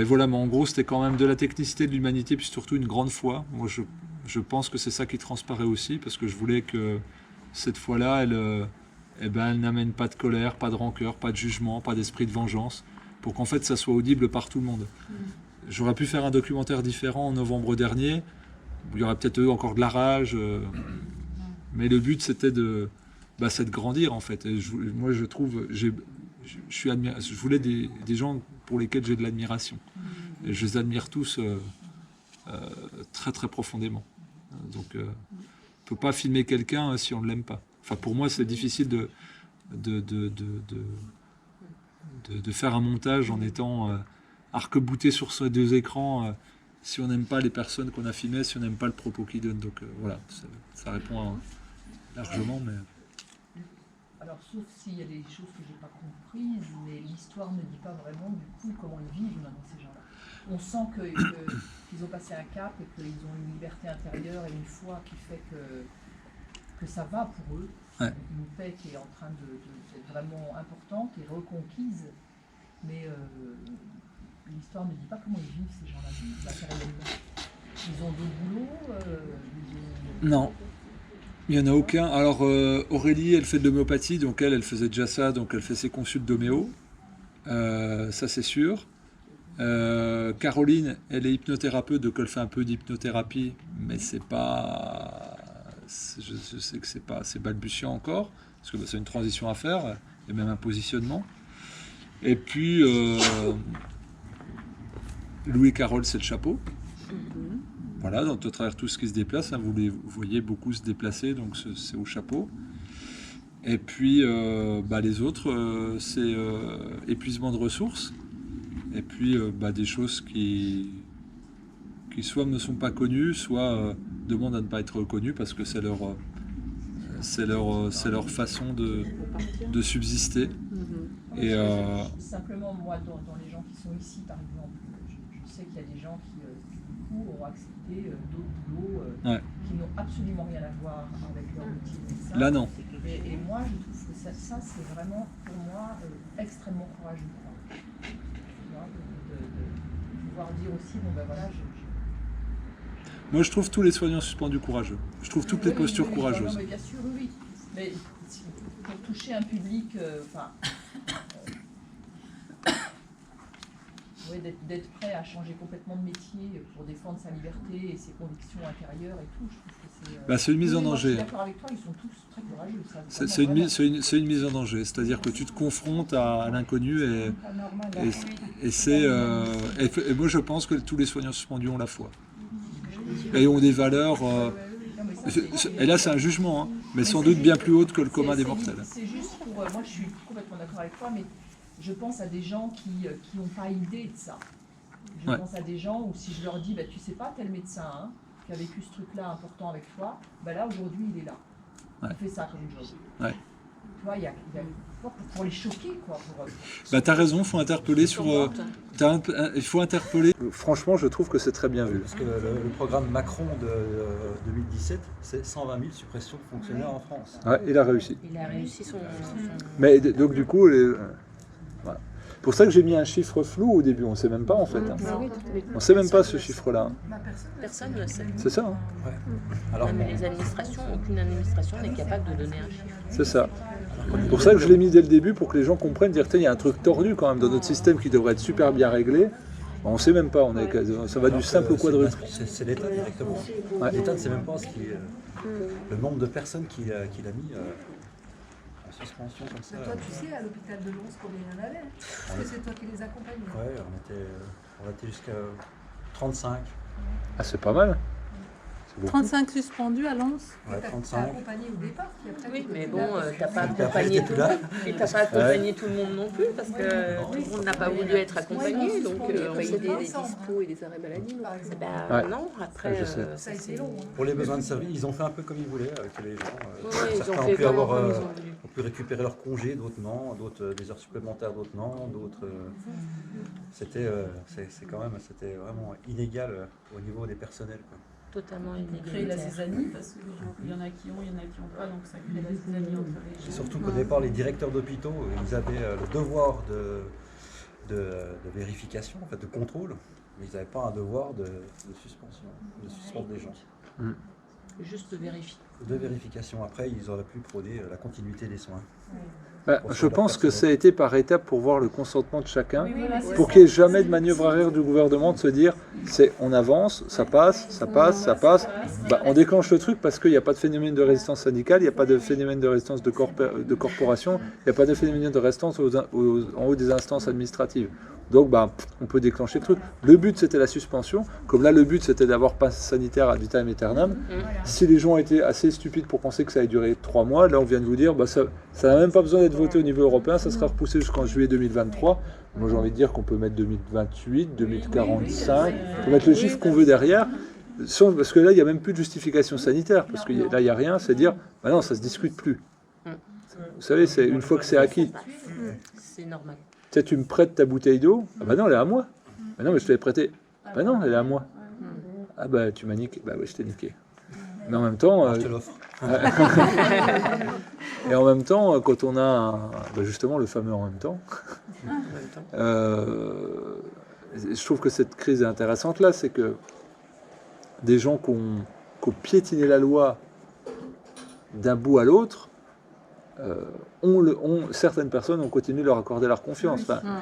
voilà, mais en gros, c'était quand même de la technicité, de l'humanité, puis surtout une grande foi. Moi, je pense que c'est ça qui transparaît aussi, parce que je voulais que cette foi-là, elle n'amène pas de colère, pas de rancœur, pas de jugement, pas d'esprit de vengeance, pour qu'en fait, ça soit audible par tout le monde. J'aurais pu faire un documentaire différent en novembre dernier, où il y aurait peut-être encore de la rage, mais le but, c'était de grandir, en fait. Et moi, je trouve... je voulais des gens pour lesquels j'ai de l'admiration. Et je les admire tous très très profondément. Donc on ne peut pas filmer quelqu'un si on ne l'aime pas. Enfin, pour moi, c'est difficile de faire un montage en étant arc-bouté sur ces deux écrans si on n'aime pas les personnes qu'on a filmées, si on n'aime pas le propos qu'ils donnent. Donc voilà, ça répond largement, mais... Alors, sauf s'il y a des choses que je n'ai pas comprises, mais l'histoire ne dit pas vraiment du coup comment ils vivent maintenant, ces gens-là. On sent qu'ils ont passé un cap et qu'ils ont une liberté intérieure et une foi qui fait que ça va pour eux. Ouais. Une paix qui est en train d'être vraiment importante et reconquise. Mais l'histoire ne dit pas comment ils vivent, ces gens-là, matériellement. Ils ont d'autres boulots Non. Il n'y en a aucun. Alors Aurélie, elle fait de l'homéopathie, donc elle faisait déjà ça, donc elle fait ses consultes d'homéo. Ça c'est sûr. Caroline, elle est hypnothérapeute, donc elle fait un peu d'hypnothérapie, mais c'est pas... Je sais que c'est balbutiant encore, parce que c'est une transition à faire, et même un positionnement. Et puis, Louis et Carole, c'est le chapeau. Voilà, donc à travers tout ce qui se déplace, hein, vous voyez beaucoup se déplacer, donc c'est au chapeau. Et puis les autres, c'est épuisement de ressources. Et puis des choses qui soit ne sont pas connues, soit demandent à ne pas être reconnues parce que c'est leur façon de subsister. Et simplement, moi, dans les gens qui sont ici, par exemple, je sais qu'il y a des gens qui ont accepté d'autres boulots qui n'ont absolument rien à voir avec leur métier de médecin. Là, non. Et moi, je trouve que ça c'est vraiment, pour moi, extrêmement courageux. Tu vois, de pouvoir dire aussi, voilà, Moi, je trouve tous les soignants suspendus courageux. Je trouve toutes les postures courageuses. Non, mais bien sûr, oui. Mais pour toucher un public, d'être prêt à changer complètement de métier pour défendre sa liberté et ses convictions intérieures et tout, je trouve que c'est... c'est une mise en danger. Je suis d'accord avec toi, ils sont tous très courageux. C'est une mise en danger, c'est-à-dire que tu te confrontes à l'inconnu et c'est... et moi, je pense que tous les soignants suspendus ont la foi. Et ont des valeurs... et là, c'est un jugement, hein, mais sans doute bien plus haute que le commun des mortels. C'est juste pour... moi, je suis complètement d'accord avec toi, mais je pense à des gens qui n'ont pas idée de ça. Je pense à des gens où si je leur dis, tu sais pas, tel médecin qui a vécu ce truc-là important avec toi, là, aujourd'hui, il est là. Il fait ça comme job. Ouais. Tu vois, il y a pour les choquer, quoi. T'as raison, il faut interpeller sur... il faut interpeller... Franchement, je trouve que c'est très bien vu. Parce que le programme Macron de 2017, c'est 120 000 suppressions de fonctionnaires en France. Ouais, il a réussi. Il a réussi son... Mais donc du coup, voilà. Pour ça que j'ai mis un chiffre flou au début, on ne sait même pas en fait. Hein. On ne sait même pas ce chiffre-là. Personne ne sait. C'est ça. Hein. Ouais. Alors, les administrations, aucune administration n'est capable de donner un chiffre. C'est ça. Pour ça que je l'ai mis dès le début, pour que les gens comprennent, dire il y a un truc tordu quand même dans notre système qui devrait être super bien réglé. On ne sait même pas, ça va du simple au quadruple. C'est l'État directement. Ouais. L'État ne sait même pas le nombre de personnes qu'il a mis en suspension comme ça. Toi, tu sais, à l'hôpital de Lons, combien il y en avait? Parce que c'est toi qui les accompagnais. Ouais, on était jusqu'à 35. Ah, c'est pas mal. 35 suspendus à Lens. Ouais, 35. T'as accompagné au départ, puis après... Oui, mais bon, t'as pas accompagné tout le monde. Et t'as pas accompagné tout le monde non plus, parce que tout le monde n'a pas voulu être accompagné. Donc, on paye des dispos et des arrêts maladie. Non, après... Ça a été long. Pour les besoins de service, ils ont fait un peu comme ils voulaient avec les gens. Ils ont Certains fait ont pu avoir comme ils ont voulu. ont pu récupérer leur congé, d'autres non, d'autres des heures supplémentaires, d'autres non, d'autres... c'était vraiment inégal au niveau des personnels, quoi. Totalement Créer la inégalitaire. zizanie, parce qu'il y en a qui ont, il y en a qui n'ont pas, donc ça crée la zizanie entre les Et gens. surtout qu'au départ, les directeurs d'hôpitaux, ils avaient le devoir de vérification, en fait, de contrôle, mais ils n'avaient pas un devoir de suspension, de suspendre les gens. Juste vérifier. De vérification. Après, ils auraient pu prôner la continuité des soins. Je pense que ça a été par étapes pour voir le consentement de chacun, Oui, voilà, c'est pour ça. qu'il n'y ait jamais de manœuvre arrière du gouvernement de se dire on avance, ça passe, ça passe, ça passe. On déclenche le truc parce qu'il n'y a pas de phénomène de résistance syndicale, il n'y a pas de phénomène de résistance de corporation, il n'y a pas de phénomène de résistance en haut des instances administratives. Donc on peut déclencher le truc. Le but c'était la suspension, comme là le but c'était d'avoir passe sanitaire ad vitam aeternam. Si les gens étaient assez stupides pour penser que ça allait durer 3 mois, là on vient de vous dire ça n'a même pas besoin d'être voté au niveau européen, ça sera repoussé jusqu'en juillet 2023. Moi j'ai envie de dire qu'on peut mettre 2028, 2045, on peut mettre le chiffre qu'on veut derrière, parce que là il n'y a même plus de justification sanitaire, parce que là il n'y a rien, c'est dire non ça se discute plus. Vous savez, c'est une fois que c'est acquis. C'est normal. Tu sais, tu me prêtes ta bouteille d'eau, non elle est à moi. Non mais je te l'ai prêtée. Non elle est à moi. Tu m'as niqué. Oui je t'ai niqué. Mais en même temps... Je te l'offre. Et en même temps, quand on a justement le fameux en même temps, je trouve que cette crise est intéressante là, c'est que des gens qui ont piétiné la loi d'un bout à l'autre, certaines personnes ont continué de leur accorder leur confiance.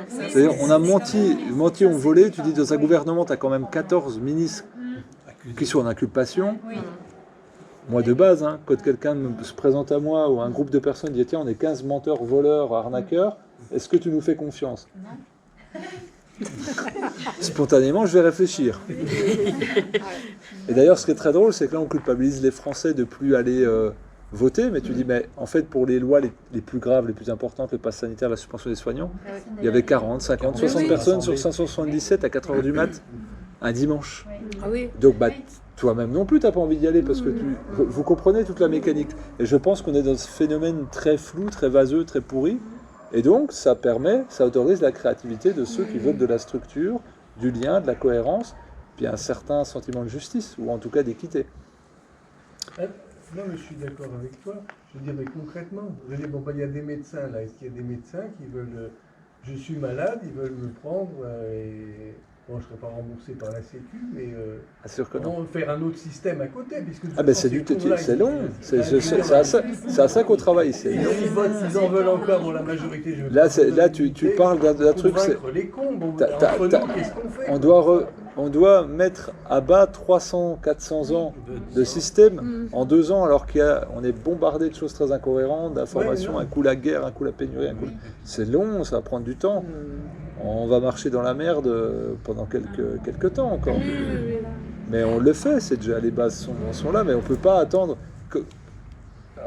C'est-à-dire, on a menti, on volé. Tu dis, dans un gouvernement, tu as quand même 14 ministres qui sont en inculpation. Moi, de base, quand quelqu'un se présente à moi ou un groupe de personnes dit, tiens, on est 15 menteurs, voleurs, arnaqueurs, est-ce que tu nous fais confiance ? Spontanément, je vais réfléchir. Et d'ailleurs, ce qui est très drôle, c'est que là, on culpabilise les Français de plus aller... voter, mais tu dis, en fait, pour les lois les plus graves, les plus importantes, le pass sanitaire, la suspension des soignants, il y avait 40, 50, 60 personnes sur 577 à 4h du mat, un dimanche. Donc, toi-même non plus, tu n'as pas envie d'y aller, parce que vous comprenez toute la mécanique. Et je pense qu'on est dans ce phénomène très flou, très vaseux, très pourri, et donc, ça autorise la créativité de ceux qui veulent de la structure, du lien, de la cohérence, puis un certain sentiment de justice, ou en tout cas d'équité. Non, mais je suis d'accord avec toi. Je veux dire, mais concrètement, je veux dire, il y a des médecins là. Est-ce qu'il y a des médecins qui veulent... je suis malade, ils veulent me prendre et... Bon, je ne serai pas remboursé par la Sécu, mais on va faire un autre système à côté. Puisque c'est long. C'est à ça qu'on travaille. Ils en veulent encore pour la majorité. Là, tu parles d'un truc... Les cons, qu'est-ce qu'on fait ? On doit mettre à bas 300, 400 ans de système en 2 ans, alors qu'on est bombardé de choses très incohérentes, d'informations, un coup la guerre, un coup la pénurie, un coup... C'est long, ça va prendre du temps. On va marcher dans la merde pendant quelques temps encore. Mais on le fait, c'est déjà, les bases sont là, mais on ne peut pas attendre que...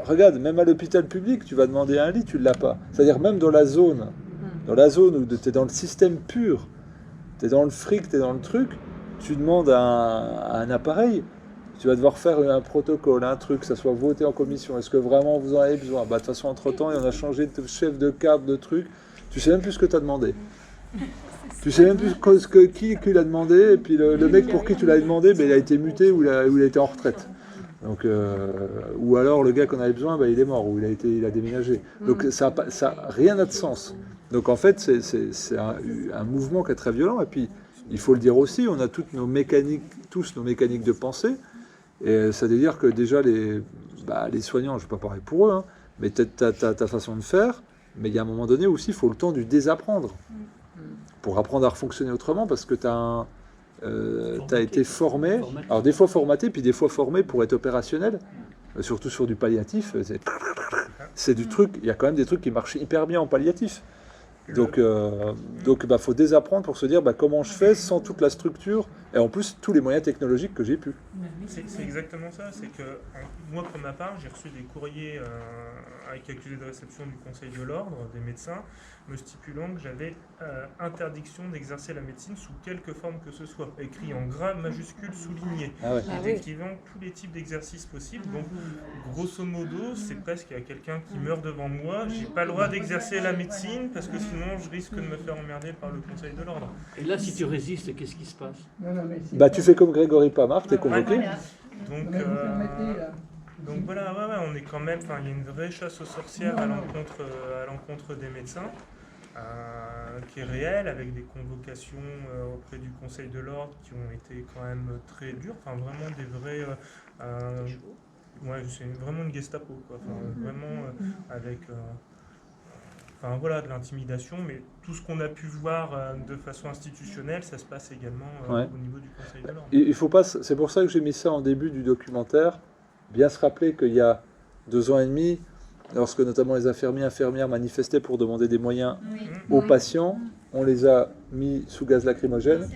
Regarde, même à l'hôpital public, tu vas demander un lit, tu ne l'as pas. C'est-à-dire même dans la zone où tu es dans le système pur, tu es dans le fric, tu es dans le truc, tu demandes à un appareil, tu vas devoir faire un protocole, un truc, que ça soit voté en commission. Est-ce que vraiment vous en avez besoin ? De toute façon, entre-temps, on a changé de chef de carte, de truc. Tu sais même plus ce que tu as demandé. Tu sais même plus qui l'a demandé, et puis le mec pour qui tu l'as demandé, il a été muté ou il a été en retraite. Donc, ou alors le gars qu'on avait besoin, il est mort, ou il a déménagé. Donc rien n'a de sens. Donc en fait, c'est un mouvement qui est très violent. Et puis, il faut le dire aussi, on a tous nos mécaniques de pensée. Et ça veut dire que déjà, les soignants, je ne vais pas parler pour eux, mais ta façon de faire, mais il y a un moment donné aussi, il faut le temps du désapprendre. Pour apprendre à fonctionner autrement, parce que tu as été formé, alors des fois formaté, puis des fois formé pour être opérationnel, surtout sur du palliatif. C'est du truc, il y a quand même des trucs qui marchent hyper bien en palliatif. Donc faut désapprendre pour se dire comment je fais sans toute la structure Et en plus, tous les moyens technologiques que j'ai pu. C'est exactement ça. C'est que moi, pour ma part, j'ai reçu des courriers avec accusé de réception du Conseil de l'Ordre, des médecins, me stipulant que j'avais interdiction d'exercer la médecine sous quelque forme que ce soit, écrit en gras majuscule souligné, et décrivant tous les types d'exercices possibles. Donc, grosso modo, c'est presque qu'il y a quelqu'un qui meurt devant moi, j'ai pas le droit d'exercer la médecine parce que sinon je risque de me faire emmerder par le Conseil de l'Ordre. Et là, si tu résistes, qu'est-ce qui se passe? Bah, tu fais comme Grégory Pamarque, t'es convoqué. Donc voilà, on est quand même, il y a une vraie chasse aux sorcières à l'encontre des médecins, qui est réelle, avec des convocations auprès du Conseil de l'Ordre qui ont été quand même très dures, vraiment des vrais... c'est vraiment une Gestapo, quoi. Vraiment avec... de l'intimidation, mais tout ce qu'on a pu voir de façon institutionnelle, ça se passe également au niveau du Conseil de l'Ordre. Il faut pas, c'est pour ça que j'ai mis ça en début du documentaire, bien se rappeler qu'il y a 2 ans et demi, lorsque notamment les infirmières manifestaient pour demander des moyens aux patients, on les a mis sous gaz lacrymogène,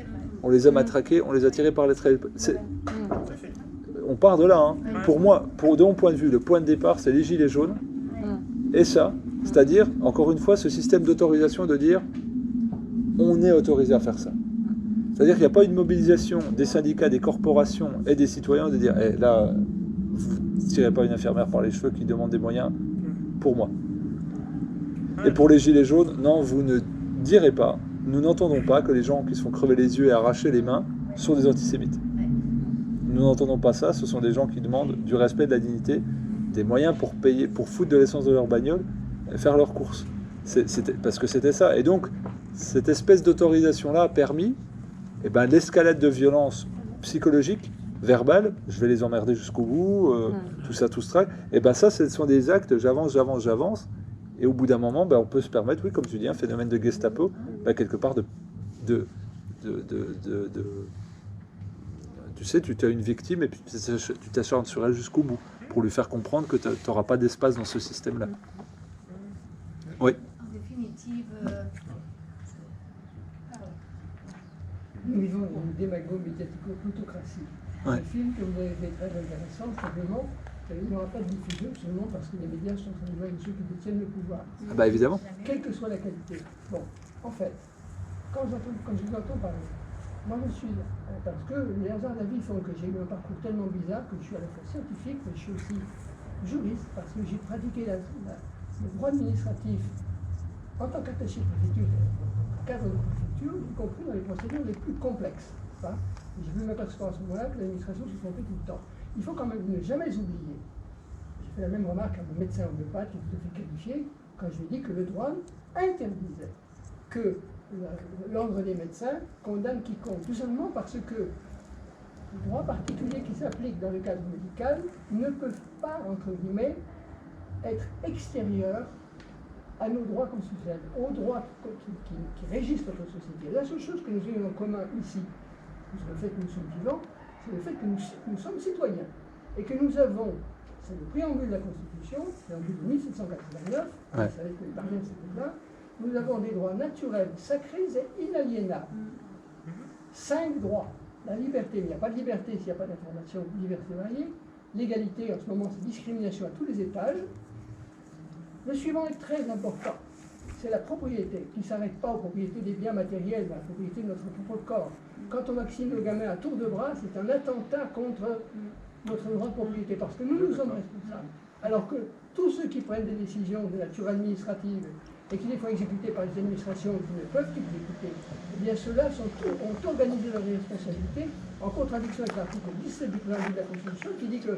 on les a matraqués, on les a tirés par les traits. On part de là. Hein. Pour moi, de mon point de vue, le point de départ, c'est les gilets jaunes, et ça, c'est-à-dire, encore une fois, ce système d'autorisation de dire on est autorisé à faire ça. C'est-à-dire qu'il n'y a pas une mobilisation des syndicats, des corporations et des citoyens de dire là, vous ne tirez pas une infirmière par les cheveux qui demande des moyens pour moi. Et pour les gilets jaunes, non, vous ne direz pas, nous n'entendons pas que les gens qui se font crever les yeux et arracher les mains sont des antisémites. Nous n'entendons pas ça, ce sont des gens qui demandent du respect, de la dignité, des moyens pour payer, pour foutre de l'essence de leur bagnole et faire leurs courses. Parce que c'était ça. Et donc, cette espèce d'autorisation-là a permis l'escalade de violence psychologique, verbale, je vais les emmerder jusqu'au bout, tout ça, tout ce trac. Et ça, ce sont des actes, j'avance. Et au bout d'un moment, on peut se permettre, oui, comme tu dis, un phénomène de Gestapo, quelque part tu sais, tu as une victime et puis tu t'acharnes sur elle jusqu'au bout pour lui faire comprendre que tu n'auras pas d'espace dans ce système-là. Oui. En définitive, nous vivons une démago-médiatico-plutocratie. Un film que vous avez fait très intéressant, simplement, il n'y aura pas de diffusion seulement parce que les médias sont en train de ceux qui détiennent le pouvoir. Évidemment. Quelle que soit la qualité. Bon, en fait, quand je vous entends parler, moi je suis, parce que les hasards de la vie font que j'ai eu un parcours tellement bizarre que je suis à la fois scientifique, mais je suis aussi juriste, parce que j'ai pratiqué le droit administratif en tant qu'attaché de préfecture, cadre de préfecture, y compris dans les procédures les plus complexes. J'ai vu m'apercevoir à ce moment-là que l'administration se trompait tout le temps. Il faut quand même ne jamais oublier, j'ai fait la même remarque à mon médecin homéopathe qui est tout à fait qualifié, quand je lui ai dit que le droit interdisait que l'ordre des médecins condamne quiconque, tout simplement parce que le droit particulier qui s'applique dans le cadre médical ne peut pas, entre guillemets, être extérieur à nos droits constitutionnels, aux droits qui régissent notre société. La seule chose que nous ayons en commun ici, sur le fait que nous sommes vivants, c'est le fait que nous sommes citoyens et que nous avons, c'est le préambule de la Constitution, le préambule de 1789, vous savez que les Parisiens c'était là, nous avons des droits naturels, sacrés et inaliénables. 5 droits. La liberté, il n'y a pas de liberté s'il n'y a pas d'information, liberté variée. L'égalité, en ce moment, c'est discrimination à tous les étages. Le suivant est très important. C'est la propriété, qui ne s'arrête pas aux propriétés des biens matériels, mais à la propriété de notre propre corps. Quand on vaccine nos gamins à tour de bras, c'est un attentat contre notre droit de propriété, parce que nous sommes responsables. Alors que tous ceux qui prennent des décisions de nature administrative et qui les font exécuter par les administrations qui ne peuvent exécuter, eh bien ceux-là ont organisé leurs responsabilités en contradiction avec l'article 17 du préambule de la Constitution qui dit que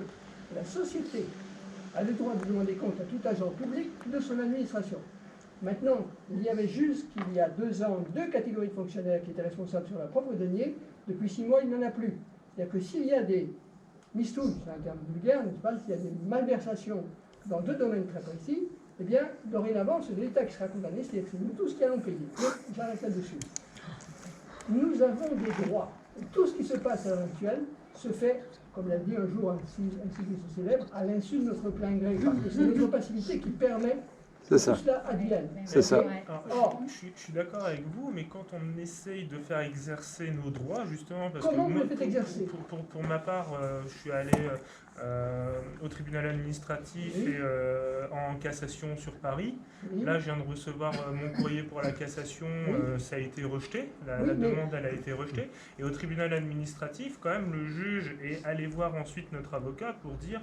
la société a le droit de demander compte à tout agent public de son administration. Maintenant, il y avait juste qu'il y a 2 ans 2 catégories de fonctionnaires qui étaient responsables sur leur propre denier. Depuis 6 mois, il n'y en a plus. C'est-à-dire que s'il y a des mistounes, c'est un terme vulgaire, n'est-ce pas, s'il y a des malversations dans 2 domaines très précis, eh bien, dorénavant, c'est l'État qui sera condamné, c'est-à-dire que c'est nous tous qui allons payer. Mais j'arrête là-dessus. Nous avons des droits. Et tout ce qui se passe à l'heure actuelle se fait, comme l'a dit un jour un cycliste célèbre, à l'insu de notre plein gré. Parce que c'est notre passivité qui permet C'est ça. tout cela advienne. C'est ça. Alors, je suis d'accord avec vous, mais quand on essaye de faire exercer nos droits, justement, parce Comment que vous moi, les faites exercer? pour ma part, je suis allé au tribunal administratif Oui. et en cassation sur Paris. Oui. Là, je viens de recevoir mon courrier pour la cassation, Oui. ça a été rejeté, la Oui, mais- demande elle a été rejetée. Et au tribunal administratif, quand même, le juge est allé voir ensuite notre avocat pour dire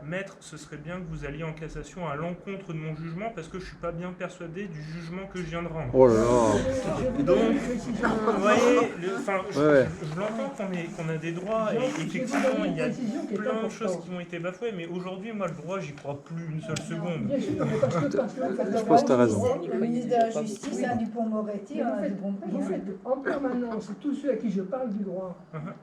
Maître, ce serait bien que vous alliez en cassation à l'encontre de mon jugement parce que je ne suis pas bien persuadé du jugement que je viens de rendre. Oh là là. Donc, vous voyez, Ouais. je l'entends qu'on a des droits et effectivement il y a plein de choses qui ont été bafouées, mais aujourd'hui, moi, le droit, j'y crois plus une seule seconde. Bien sûr, mais parce que Je pense que t'as raison. Le ministre de la Justice, hein, Dupond-Moretti, vous a faites, compris. vous faites en permanence, tous ceux à qui je parle du droit,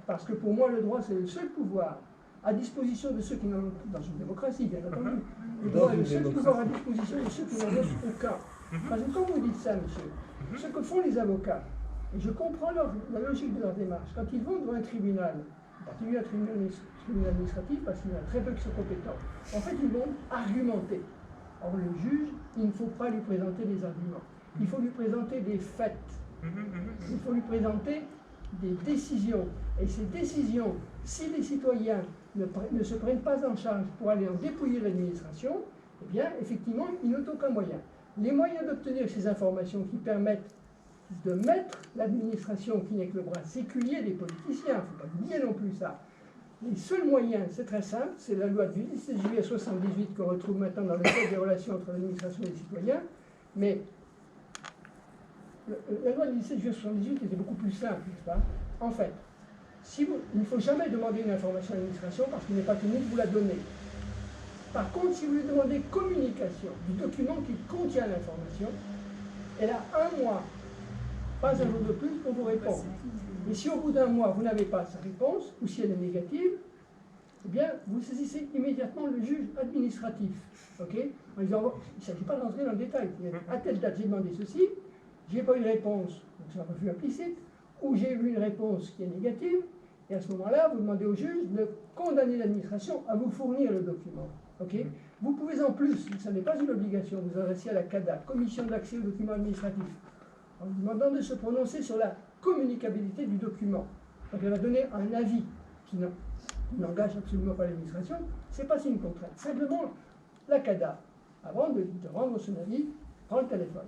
parce que pour moi le droit c'est le seul pouvoir à disposition de ceux qui n'en ont dans une démocratie, bien entendu. Le droit est le seul pouvoir à disposition de ceux qui n'en ont aucun. Parce que quand vous dites ça, monsieur, ce que font les avocats, et je comprends la logique de leur démarche, quand ils vont devant un tribunal, en particulier un tribunal administratif, parce qu'il y en a très peu qui sont compétents, en fait ils vont argumenter. Or le juge, il ne faut pas lui présenter des arguments. Il faut lui présenter des faits. Il faut lui présenter des décisions. Et ces décisions, si les citoyens ne se prennent pas en charge pour aller en dépouiller l'administration, eh bien, effectivement, ils n'ont aucun moyen. Les moyens d'obtenir ces informations qui permettent de mettre l'administration, qui n'est que le bras séculier des politiciens, il ne faut pas oublier non plus ça. Les seuls moyens, c'est très simple, c'est la loi de 17 juillet 78 qu'on retrouve maintenant dans le code des relations entre l'administration et les citoyens, mais la loi du 17 juillet 78 était beaucoup plus simple, n'est-ce pas? En fait, il ne faut jamais demander une information à l'administration parce qu'il n'est pas tenu de vous la donner. Par contre, si vous lui demandez communication du document qui contient l'information, elle a 1 mois, pas un jour de plus, pour vous répondre. Et si au bout d'1 mois, vous n'avez pas sa réponse, ou si elle est négative, eh bien, vous saisissez immédiatement le juge administratif. Okay, en disant, il ne s'agit pas d'entrer dans le détail. À telle date, j'ai demandé ceci, je n'ai pas eu de réponse, donc c'est un refus implicite, ou j'ai eu une réponse qui est négative, et à ce moment-là, vous demandez au juge de condamner l'administration à vous fournir le document. Okay, vous pouvez en plus, ça n'est pas une obligation, vous adresser à la CADA, Commission d'accès aux documents administratifs, en vous demandant de se prononcer sur la communicabilité du document. Donc elle va donner un avis qui n'engage absolument pas l'administration, c'est pas une contrainte. Simplement, la CADA, avant de rendre son avis, prend le téléphone.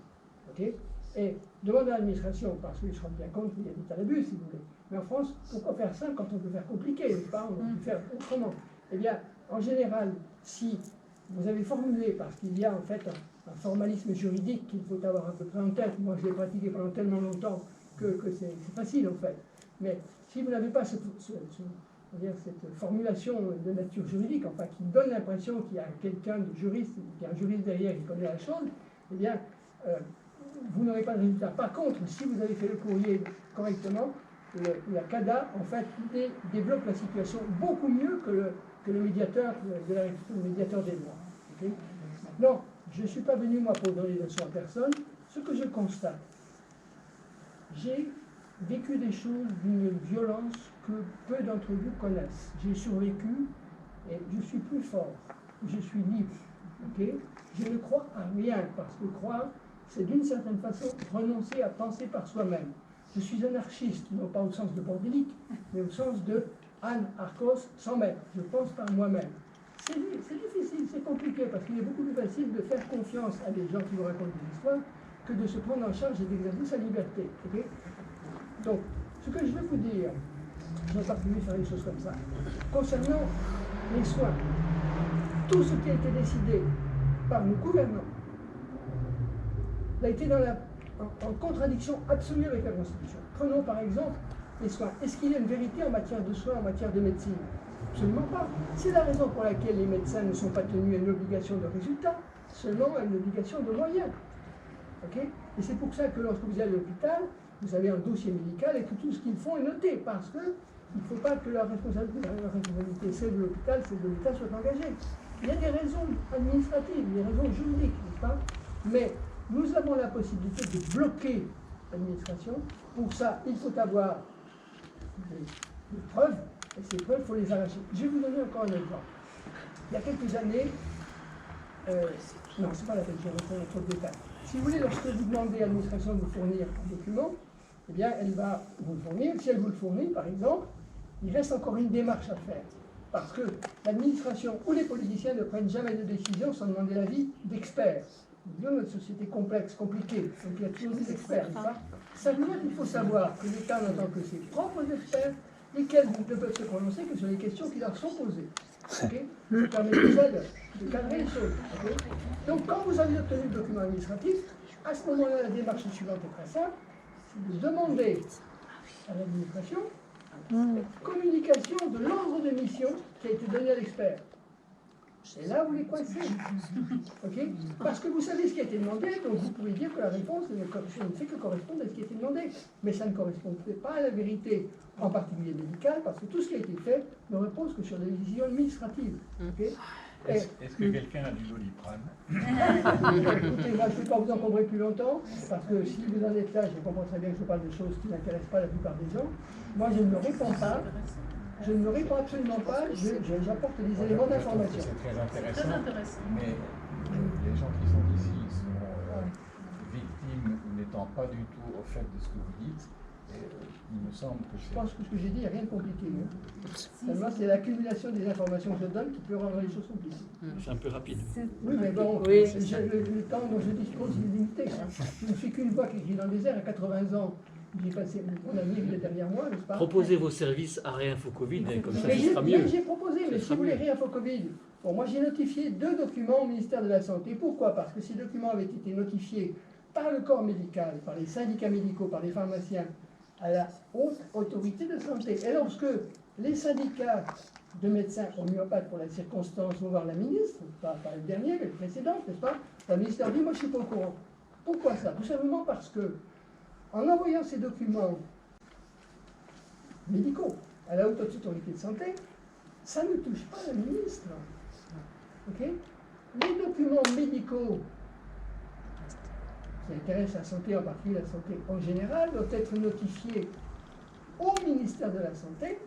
Okay, et demande à l'administration, parce qu'ils se rendent bien compte qu'il y a des talabus, si vous voulez. Mais en France, pourquoi faire simple quand on peut faire compliqué, n'est-ce pas? On peut faire autrement. Eh bien, en général, si vous avez formulé, parce qu'il y a en fait un formalisme juridique qu'il faut avoir à peu près en tête, moi je l'ai pratiqué pendant tellement longtemps que c'est facile en fait. Mais si vous n'avez pas cette formulation de nature juridique, enfin qui donne l'impression qu'il y a quelqu'un de juriste, qu'il y a un juriste derrière qui connaît la chose, eh bien, vous n'aurez pas de résultat. Par contre, si vous avez fait le courrier correctement, la CADA, en fait, débloque la situation beaucoup mieux que le médiateur le médiateur des droits. Okay, non, je ne suis pas venu, moi, pour donner des leçons à personne. Ce que je constate, j'ai vécu des choses d'une violence que peu d'entre vous connaissent. J'ai survécu et je suis plus fort. Je suis libre. Okay, je ne crois à rien, parce que croire, c'est d'une certaine façon renoncer à penser par soi-même. Je suis anarchiste, non pas au sens de bordélique, mais au sens de Anne Arcos, sans maître. Je pense par moi-même. C'est difficile, c'est compliqué, parce qu'il est beaucoup plus facile de faire confiance à des gens qui vous racontent des histoires que de se prendre en charge et d'exercer sa liberté. Okay, donc, ce que je veux vous dire, je n'ai pas pu faire des choses comme ça, concernant les soins, tout ce qui a été décidé par nos gouvernants a été en contradiction absolue avec la Constitution. Prenons par exemple les soins. Est-ce qu'il y a une vérité en matière de soins, en matière de médecine? Absolument pas. C'est la raison pour laquelle les médecins ne sont pas tenus à une obligation de résultat, seulement à une obligation de moyens. Okay, et c'est pour ça que lorsque vous allez à l'hôpital, vous avez un dossier médical et que tout ce qu'ils font est noté, parce qu'il ne faut pas que leur responsabilité, celle de l'hôpital, celle de l'État, soit engagée. Il y a des raisons administratives, des raisons juridiques, n'est-ce pas? Mais nous avons la possibilité de bloquer l'administration. Pour ça, il faut avoir des preuves, et ces preuves, il faut les arracher. Je vais vous donner encore un exemple. Il y a quelques années, Non, c'est pas la peine, je vais rentrer dans trop de détails. Si vous voulez, lorsque vous demandez à l'administration de vous fournir un document, eh bien, elle va vous le fournir. Si elle vous le fournit, par exemple, il reste encore une démarche à faire. Parce que l'administration ou les politiciens ne prennent jamais de décision sans demander l'avis d'experts. Nous avons une société complexe, compliquée, donc il y a toujours des experts, n'est-ce pas? Simplement, il faut savoir que l'État n'entend que ses propres experts, lesquels ne peuvent se prononcer que sur les questions qui leur sont posées. Okay, ça permet déjà de cadrer les choses. Okay. Donc, quand vous avez obtenu le document administratif, à ce moment-là, la démarche suivante est très simple. C'est de demander à l'administration communication de l'ordre de mission qui a été donné à l'expert. Et là, vous les coincez. Okay, parce que vous savez ce qui a été demandé, donc vous pouvez dire que la réponse ne fait que correspondre à ce qui a été demandé. Mais ça ne correspond pas à la vérité, en particulier médicale, parce que tout ce qui a été fait ne repose que sur des décisions administratives. Okay. Est-ce que quelqu'un a du Doliprane? Écoutez, moi je ne vais pas vous encombrer plus longtemps, parce que si vous en êtes là, je comprends très bien que je parle de choses qui n'intéressent pas la plupart des gens. Moi je ne me réponds pas. Je ne me réponds absolument pas, j'apporte des éléments d'information. C'est très intéressant, mais les gens qui sont ici sont victimes n'étant pas du tout au fait de ce que vous dites. Et, il me semble que je pense que ce que j'ai dit, il n'y a rien de compliqué. Seulement, c'est l'accumulation des informations que je donne qui peut rendre les choses compliquées. C'est un peu rapide. Oui, mais bon, le temps dont je dispose est limité. Je ne suis qu'une voix qui écrit dans le désert à 80 ans. J'ai passé mon ami, il est derrière moi, n'est-ce pas? Proposez vos services à Réinfo Covid, comme ça, ce sera mieux. J'ai proposé, mais si vous voulez Réinfo Covid, bon, moi j'ai notifié 2 documents au ministère de la Santé. Pourquoi? Parce que ces documents avaient été notifiés par le corps médical, par les syndicats médicaux, par les pharmaciens, à la haute autorité de santé. Et lorsque les syndicats de médecins homéopathes, pour la circonstance, vont voir la ministre, pas le dernier, mais le précédent, n'est-ce pas? La ministre dit, moi je ne suis pas au courant. Pourquoi ça? Tout simplement parce que, en envoyant ces documents médicaux à la haute autorité de santé, ça ne touche pas la ministre. Okay? Les documents médicaux qui intéressent la santé, en particulier la santé en général, doivent être notifiés au ministère de la Santé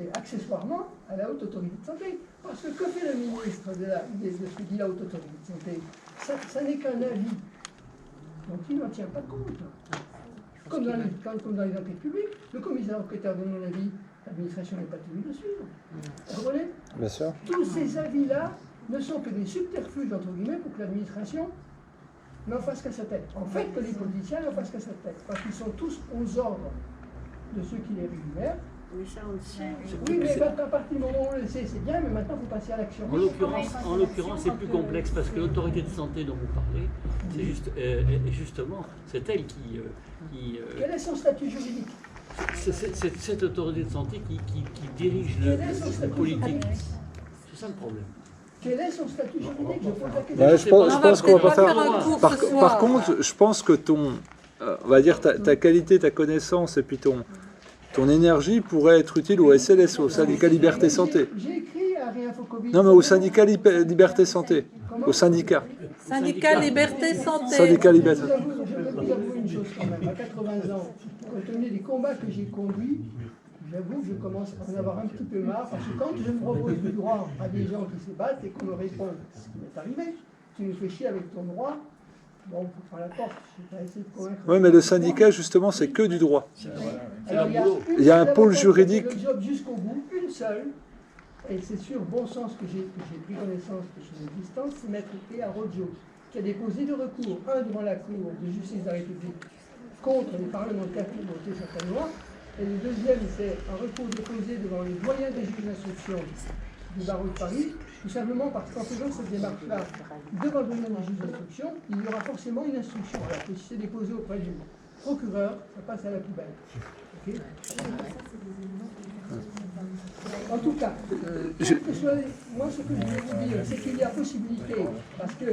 et accessoirement à la haute autorité de santé. Parce que fait le ministre de ce que dit la haute autorité de santé? Ça n'est qu'un avis. Donc il n'en tient pas compte. Comme dans les enquêtes publiques, le commissaire enquêteur donne un avis, l'administration n'est pas tenue de suivre. Vous comprenez? Bien sûr. Tous ces avis-là ne sont que des subterfuges, entre guillemets, pour que l'administration n'en fasse qu'à sa tête. En fait, que les politiciens n'en fassent qu'à sa tête. Parce qu'ils sont tous aux ordres de ceux qui les rémunèrent. Oui, ça on le sait. Oui, mais à partir du moment où on le sait, c'est bien, mais maintenant il faut passer à l'action. En l'occurrence, c'est plus complexe parce que l'autorité de santé dont vous parlez, c'est justement, c'est elle qui... Quel est son statut juridique? C'est cette autorité de santé qui dirige le politique. C'est ça le problème. Quel est son statut juridique? Je pose la question. Je pense qu'on va pas faire... Par contre, je pense que on va dire ta qualité, ta connaissance et puis ton énergie pourrait être utile au SLS, au syndicat Liberté Santé. J'ai écrit à Réinfo Covid. Non, mais au syndicat Liberté Santé. Au syndicat. Syndicat Liberté Santé. Syndicat Liberté Santé. Je peux vous avouer une chose quand même. À 80 ans, compte tenu des combats que j'ai conduits, j'avoue que je commence à en avoir un petit peu marre, parce que quand je me propose du droit à des gens qui se battent et qu'on me répond, ce qui m'est arrivé, tu nous fais chier avec ton droit, bon, il faut faire la porte, je vais essayer de convaincre. Oui, mais le syndicat, justement, c'est que du droit. Alors, il y a un pôle juridique. Le job jusqu'au bout, une seule, et c'est sur bon sens que j'ai pris connaissance de son existence, c'est Maître Théa Roggio, qui a déposé 2 recours, un devant la Cour de justice de la République contre les parlementaires qui ont voté certaines lois, et le deuxième, c'est un recours déposé devant les doyens des juges d'instruction du barreau de Paris, tout simplement parce qu'en faisant cette démarche-là, devant le doyen des juges d'instruction, il y aura forcément une instruction. Alors que si c'est déposé auprès du procureur, ça passe à la poubelle. Okay. En tout cas, moi ce que je veux vous dire, c'est qu'il y a possibilité, parce que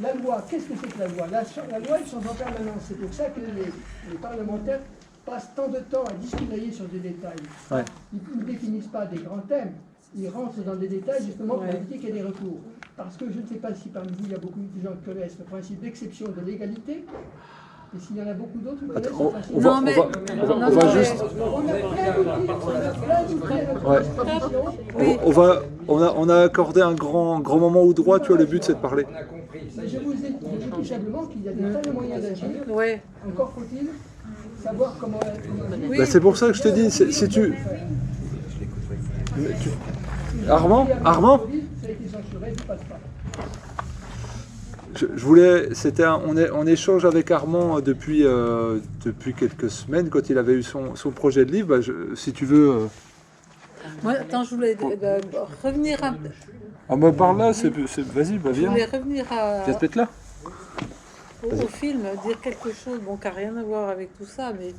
la loi, qu'est-ce que c'est que la loi? La loi, elle change en permanence. C'est pour ça que les parlementaires passent tant de temps à discutailler sur des détails. Ouais. Ils ne définissent pas des grands thèmes, ils rentrent dans des détails justement pour éviter qu'il y ait des recours. Parce que je ne sais pas si parmi vous, il y a beaucoup de gens qui connaissent le principe d'exception de l'égalité. Et s'il y en a beaucoup d'autres, vous connaissez le principe. On va juste... On a accordé un grand moment au droit, tu vois, le but c'est de parler. On a compris. Mais je vous dis tout simplement qu'il y a des tas de moyens d'agir. Ouais. Encore faut-il savoir comment... Oui. Bah, c'est pour ça que je te dis, si tu... Armand, Ça a été censuré, tu passes pas. je voulais, on échange avec Armand depuis quelques semaines quand il avait eu son projet de livre. Bah, si tu veux. Moi, attends, je voulais revenir un peu. Ah bah par là, vas-y, bah Je viens. voulais revenir Viens te mettre là. au film, dire quelque chose qui n'a rien à voir avec tout ça, mais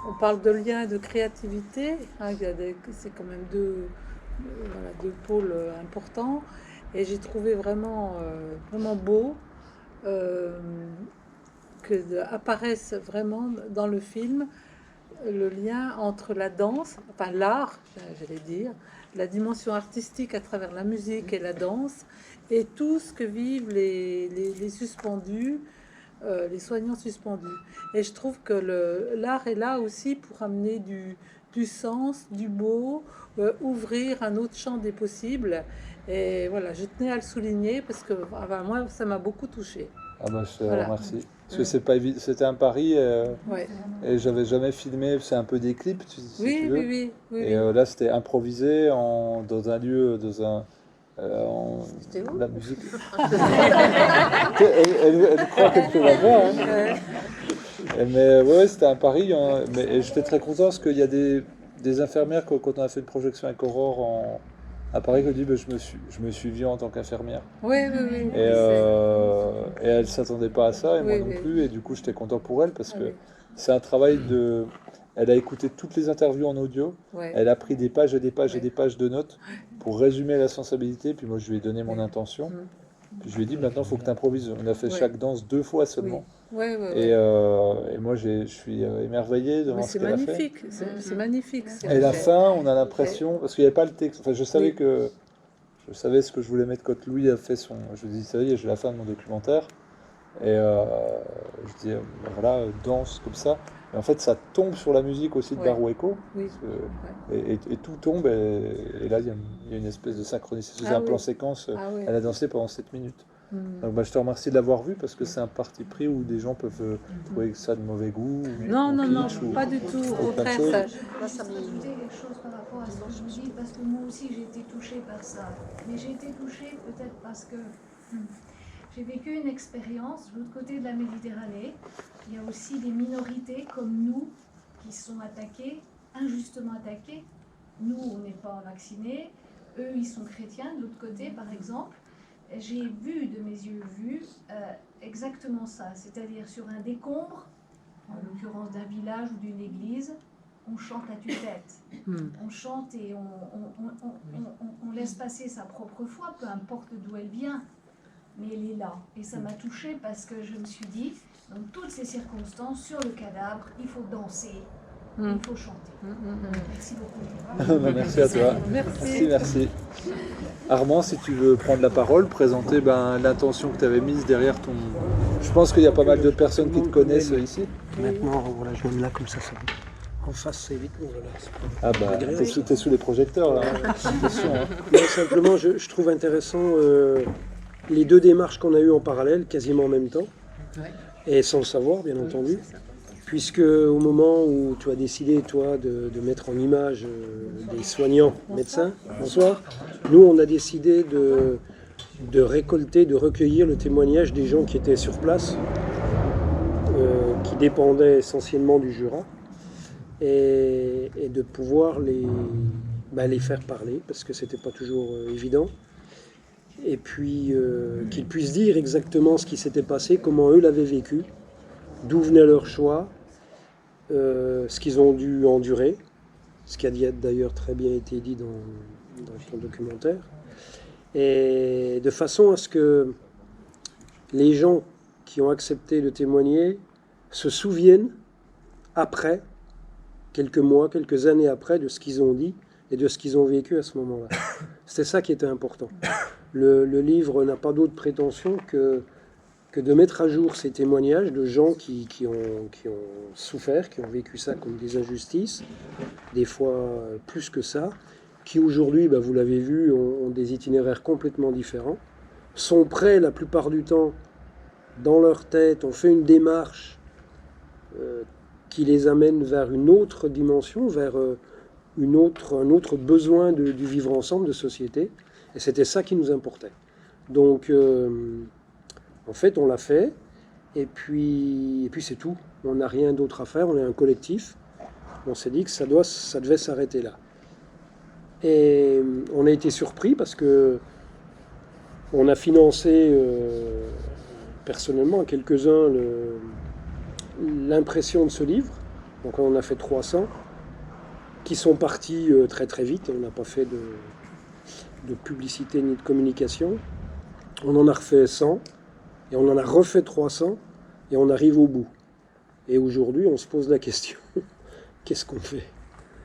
on parle de lien et de créativité, hein, c'est quand même deux pôles importants, et j'ai trouvé vraiment beau que apparaisse vraiment dans le film le lien entre la danse, enfin l'art, j'allais dire, la dimension artistique à travers la musique et la danse, et tout ce que vivent les suspendus, les soignants suspendus. Et je trouve que l'art est là aussi pour amener du sens, du beau, ouvrir un autre champ des possibles. Et voilà, je tenais à le souligner parce que moi, ça m'a beaucoup touchée. Ah bah je te remercie. Parce que c'est pas évident, c'était un pari et j'avais jamais filmé, c'est un peu des clips, si tu veux. Oui. Et là, c'était improvisé dans un lieu, C'était où la musique. elle croit qu'elle peut la voir. Hein. Mais ouais, c'était un pari. Hein. Et j'étais très content parce qu'il y a des infirmières, quand on a fait une projection avec Aurore à Paris, qui dit je me suis vue en tant qu'infirmière. Oui. Et elle ne s'attendait pas à ça, et moi non plus. Et du coup, j'étais content pour elle parce que c'est un travail de... Elle a écouté toutes les interviews en audio. Elle a pris des pages et des pages et des pages de notes pour résumer la sensibilité. Puis moi, je lui ai donné mon intention. Puis je lui ai dit, maintenant, il faut que tu improvises. On a fait chaque danse 2 fois seulement. Et moi, je suis émerveillé devant ce qu'elle a fait. C'est magnifique. Et la fin, on a l'impression... Parce qu'il n'y avait pas le texte. Enfin, je savais ce que je voulais mettre quand Louis a fait son... Je lui ai dit, ça y est, j'ai la fin de mon documentaire. Et je dis, voilà, danse comme ça. Et en fait, ça tombe sur la musique aussi de Barueco. Et tout tombe. Et là, il y a une espèce de synchronicité. C'est un plan séquence. Elle a dansé pendant 7 minutes. Donc, je te remercie de l'avoir vu parce que c'est un parti pris où des gens peuvent trouver ça de mauvais goût. Non, pas du tout. Au contraire, ça m'a ajouté quelque chose par rapport à ce que je vous dis, parce que moi aussi j'ai été touchée par ça. Mais j'ai été touchée peut-être parce que j'ai vécu une expérience de l'autre côté de la Méditerranée. Il y a aussi des minorités comme nous qui sont attaquées, injustement attaquées. Nous, on n'est pas vaccinés. Eux, ils sont chrétiens. De l'autre côté, par exemple, j'ai vu de mes yeux exactement ça. C'est-à-dire sur un décombre, en l'occurrence d'un village ou d'une église, on chante à tue-tête. On chante et on laisse passer sa propre foi, peu importe d'où elle vient. Mais elle est là. Et ça m'a touchée parce que je me suis dit, dans toutes ces circonstances, sur le cadavre, il faut danser, il faut chanter. Merci beaucoup. Merci à toi. Merci. Armand, si tu veux prendre la parole, présenter l'intention que tu avais mise derrière ton... Je pense qu'il y a pas mal de personnes qui te connaissent ici. Maintenant, voilà, je me mets là comme ça. En face, c'est vite. Ah bah, t'es sous les projecteurs là. Mais simplement, je trouve intéressant les 2 démarches qu'on a eues en parallèle, quasiment en même temps, et sans le savoir, bien entendu, puisque au moment où tu as décidé, toi, de mettre en image des soignants médecins, bonsoir, nous, on a décidé de récolter, de recueillir le témoignage des gens qui étaient sur place, qui dépendaient essentiellement du Jura, et de pouvoir les faire parler, parce que c'était pas toujours évident. Et puis qu'ils puissent dire exactement ce qui s'était passé, comment eux l'avaient vécu, d'où venait leur choix, ce qu'ils ont dû endurer, ce qui a d'ailleurs très bien été dit dans ton documentaire, et de façon à ce que les gens qui ont accepté de témoigner se souviennent après, quelques mois, quelques années après, de ce qu'ils ont dit et de ce qu'ils ont vécu à ce moment-là. C'était ça qui était important. Le livre n'a pas d'autre prétention que de mettre à jour ces témoignages de gens qui ont souffert, qui ont vécu ça comme des injustices, des fois plus que ça, qui aujourd'hui, vous l'avez vu, ont des itinéraires complètement différents, sont prêts la plupart du temps, dans leur tête, ont fait une démarche qui les amène vers une autre dimension, vers un autre besoin du vivre ensemble, de société. Et c'était ça qui nous importait. Donc, en fait, on l'a fait. Et puis c'est tout. On n'a rien d'autre à faire. On est un collectif. On s'est dit que ça devait s'arrêter là. Et on a été surpris parce que on a financé personnellement à quelques-uns l'impression de ce livre. Donc on en a fait 300 qui sont partis très très vite. On n'a pas fait de publicité ni de communication. On en a refait 100 et on en a refait 300 et on arrive au bout. Et aujourd'hui, on se pose la question, qu'est-ce qu'on fait?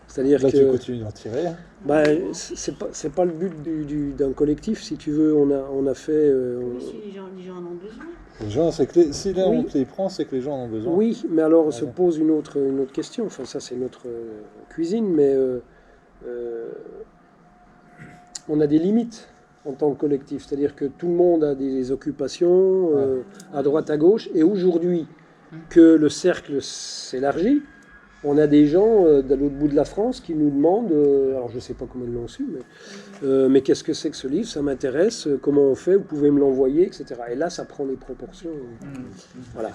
C'est-à-dire là, que tu continues d'en tirer. Bah, c'est pas le but d'un collectif, si tu veux. On a fait. Oui, si les gens en ont besoin. Les gens, c'est que si là on te les prend, c'est que les gens en ont besoin. Oui, mais alors se pose une autre question. Enfin, ça, c'est notre cuisine, mais on a des limites en tant que collectif. C'est-à-dire que tout le monde a des occupations à droite, à gauche. Et aujourd'hui, que le cercle s'élargit, on a des gens de l'autre bout de la France qui nous demandent, alors je ne sais pas comment ils l'ont su, mais qu'est-ce que c'est que ce livre? Ça m'intéresse, comment on fait, vous pouvez me l'envoyer, etc. Et là, ça prend des proportions. Voilà.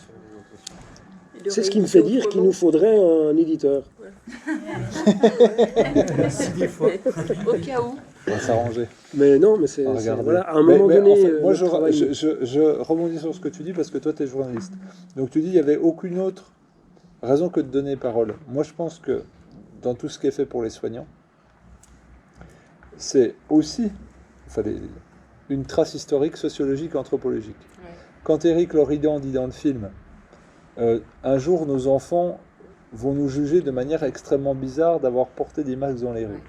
C'est ce qui me fait dire qu'il nous faudrait un éditeur. Au cas où. On va s'arranger. Mais non, mais c'est voilà, à un moment donné. En fait, moi, je rebondis sur ce que tu dis parce que toi, tu es journaliste. Donc tu dis il n'y avait aucune autre raison que de donner parole. Moi, je pense que dans tout ce qui est fait pour les soignants, c'est aussi une trace historique, sociologique, anthropologique. Ouais. Quand Éric Loridan dit dans le film un jour, nos enfants vont nous juger de manière extrêmement bizarre d'avoir porté des masques dans les rues.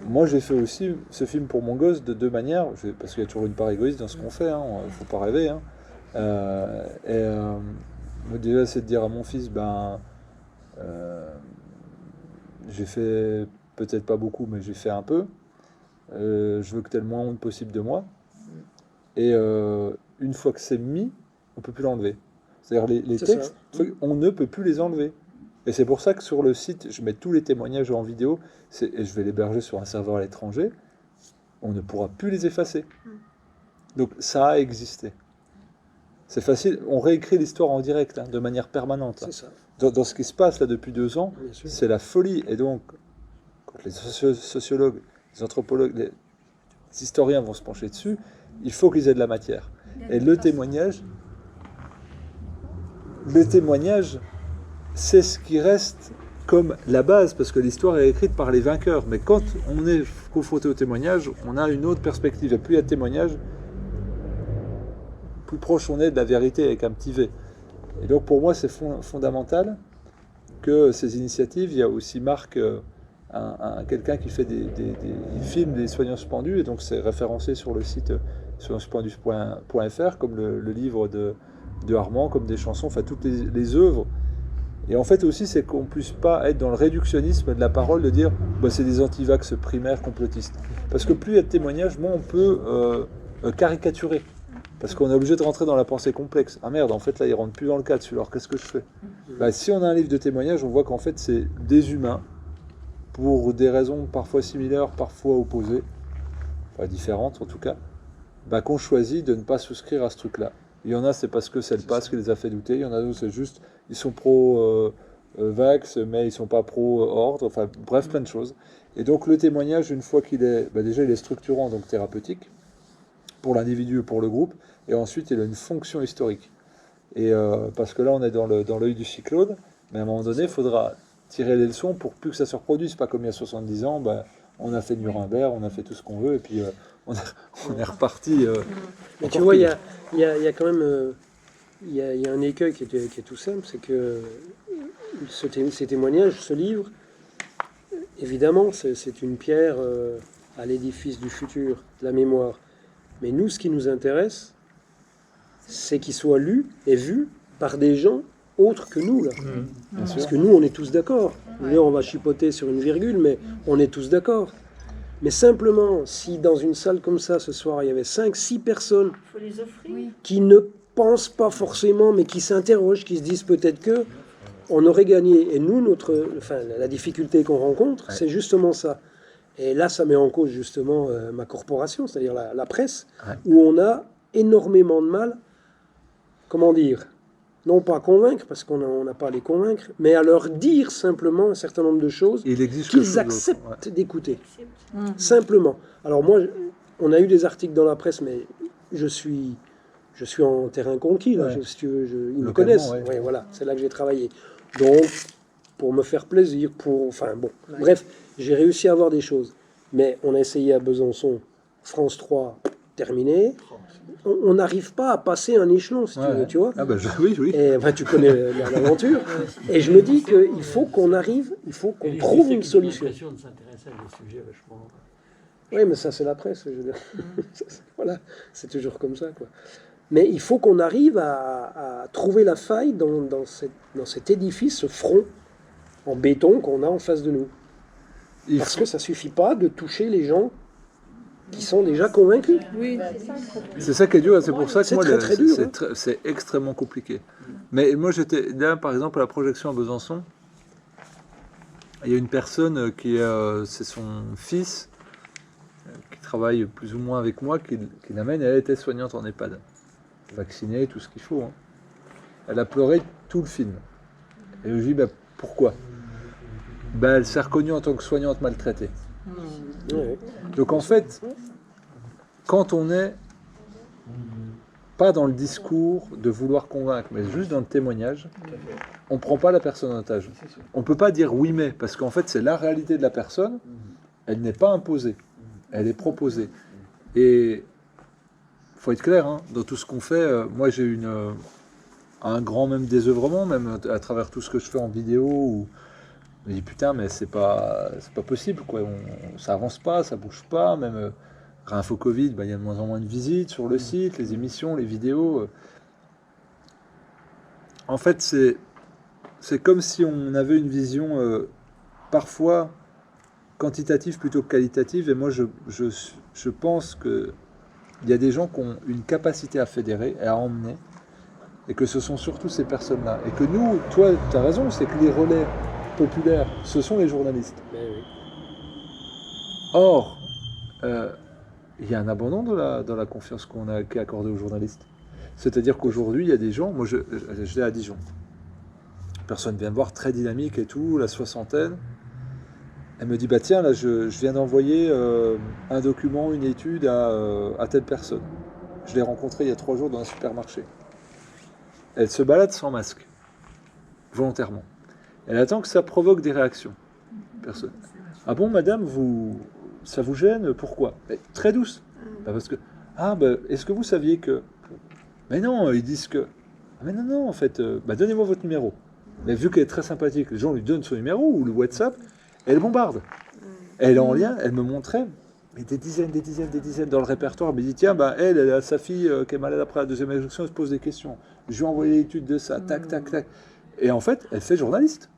Moi, j'ai fait aussi ce film pour mon gosse de deux manières, parce qu'il y a toujours une part égoïste dans ce qu'on fait, il ne faut pas rêver. Hein. Déjà, c'est de dire à mon fils, j'ai fait peut-être pas beaucoup, mais j'ai fait un peu. Je veux que tu aies le moins honte possible de moi. Et une fois que c'est mis, on ne peut plus l'enlever. C'est-à-dire les textes, on ne peut plus les enlever. Et c'est pour ça que sur le site, je mets tous les témoignages en vidéo, et je vais l'héberger sur un serveur à l'étranger. On ne pourra plus les effacer. Donc ça a existé. C'est facile, on réécrit l'histoire en direct, de manière permanente. C'est ça. Dans ce qui se passe là depuis 2 ans, c'est la folie. Et donc, quand les sociologues, les anthropologues, les historiens vont se pencher dessus, il faut qu'ils aient de la matière. Et le témoignage, c'est ce qui reste comme la base, parce que l'histoire est écrite par les vainqueurs. Mais quand on est confronté au témoignage, on a une autre perspective. Et plus il y a de témoignages, plus proche on est de la vérité avec un petit V. Et donc pour moi c'est fondamental que ces initiatives, il y a aussi Marc, quelqu'un qui fait il filme des soignants suspendus, et donc c'est référencé sur le site soignantsuspendus.fr, comme le livre de Armand, comme des chansons, enfin toutes les œuvres. Et en fait aussi c'est qu'on ne puisse pas être dans le réductionnisme de la parole, de dire c'est des antivax primaires complotistes. Parce que plus il y a de témoignages, moins on peut caricaturer. Parce qu'on est obligé de rentrer dans la pensée complexe. Ah merde, en fait là, il ne rentre plus dans le cadre, alors qu'est-ce que je fais? Si on a un livre de témoignages, on voit qu'en fait, c'est des humains, pour des raisons parfois similaires, parfois opposées, enfin différentes en tout cas, qu'on choisit de ne pas souscrire à ce truc-là. Il y en a, c'est parce que c'est le pass qui les a fait douter. Il y en a d'autres, c'est juste, ils sont pro-vax, mais ils ne sont pas pro-ordre. Enfin, bref, plein de choses. Et donc, le témoignage, une fois qu'il est... déjà, il est structurant, donc thérapeutique, pour l'individu et pour le groupe. Et ensuite, il a une fonction historique. Et parce que là, on est dans l'œil du cyclone, mais à un moment donné, il faudra tirer les leçons pour plus que ça se reproduise. Pas comme il y a 70 ans, on a fait Nuremberg, on a fait tout ce qu'on veut, et puis on est reparti. Mais tu vois, il y a quand même il y a un écueil qui est tout simple, c'est que ces témoignages, ce livre, évidemment, c'est une pierre à l'édifice du futur, de la mémoire. Mais nous, ce qui nous intéresse, c'est qu'il soit lu et vu par des gens autres que nous, là. Parce que nous, on est tous d'accord. On va chipoter sur une virgule, mais on est tous d'accord. Mais simplement, si dans une salle comme ça, ce soir, il y avait 5-6 personnes Il faut les offrir. qui ne pensent pas forcément, mais qui s'interrogent, qui se disent peut-être que on aurait gagné. Et nous, la difficulté qu'on rencontre, c'est justement ça. Et là, ça met en cause justement ma corporation, c'est-à-dire la presse, où on a énormément de mal, comment dire, non pas à convaincre, parce qu'on n'a pas à les convaincre, mais à leur dire simplement un certain nombre de choses qu'ils acceptent d'écouter. Simplement. Alors moi, on a eu des articles dans la presse, mais je suis en terrain conquis, là, si tu veux, ils me connaissent. Ouais, voilà, c'est là que j'ai travaillé. Donc, pour me faire plaisir, bref, j'ai réussi à avoir des choses. Mais on a essayé à Besançon, France 3, terminé. On n'arrive pas à passer un échelon, si tu veux, tu vois. Ah oui. Et tu connais l'aventure. Et je me dis qu'il faut qu'on arrive, il faut qu'on trouve une solution. J'ai l'impression de s'intéresser à des sujets vachement... Oui, mais ça, c'est la presse, je veux dire. Voilà, c'est toujours comme ça, quoi. Mais il faut qu'on arrive à trouver la faille dans cet édifice, ce front en béton qu'on a en face de nous. Parce que ça ne suffit pas de toucher les gens qui sont déjà convaincus. Oui, c'est ça qui est dur, c'est pour ça que moi, très dur, c'est extrêmement compliqué. Mais moi, j'étais là, par exemple, à la projection à Besançon, il y a une personne c'est son fils, qui travaille plus ou moins avec moi, qui l'amène, elle était soignante en EHPAD, vaccinée, tout ce qu'il faut. Hein. Elle a pleuré tout le film. Et je lui dis, pourquoi ? Elle s'est reconnue en tant que soignante maltraitée. Donc en fait, quand on n'est pas dans le discours de vouloir convaincre, mais juste dans le témoignage, on ne prend pas la personne en otage. On ne peut pas dire oui mais, parce qu'en fait c'est la réalité de la personne, elle n'est pas imposée, elle est proposée. Et il faut être clair, hein, dans tout ce qu'on fait, moi j'ai un grand même désœuvrement, même à travers tout ce que je fais en vidéo, où je me dis putain mais c'est pas possible quoi, ça avance pas, ça bouge pas, même Info Covid, il y a de moins en moins de visites sur le site, les émissions, les vidéos. En fait c'est comme si on avait une vision parfois quantitative plutôt que qualitative, et moi je pense que il y a des gens qui ont une capacité à fédérer et à emmener, et que ce sont surtout ces personnes-là, et que nous, toi tu as raison, c'est que les relais populaires, ce sont les journalistes. Or, il y a un abandon de la confiance qui est accordée aux journalistes. C'est-à-dire qu'aujourd'hui, il y a des gens, moi j'étais à Dijon, personne vient me voir, très dynamique et tout, la soixantaine, elle me dit, tiens, là je viens d'envoyer un document, une étude à telle personne. Je l'ai rencontrée il y a 3 jours dans un supermarché. Elle se balade sans masque, volontairement. Elle attend que ça provoque des réactions. Personne. Ah bon, madame, ça vous gêne ? Pourquoi ? Très douce. Parce que, est-ce que vous saviez que... Mais non, ils disent que... Mais non, en fait, donnez-moi votre numéro. Mais vu qu'elle est très sympathique, les gens lui donnent son numéro ou le WhatsApp, elle bombarde. Elle est en lien, elle me montrait mais des dizaines dans le répertoire. Elle me dit, tiens, elle a sa fille qui est malade après la 2e injection, elle se pose des questions. Je lui ai envoyé l'étude de ça, tac. Et en fait, elle fait journaliste.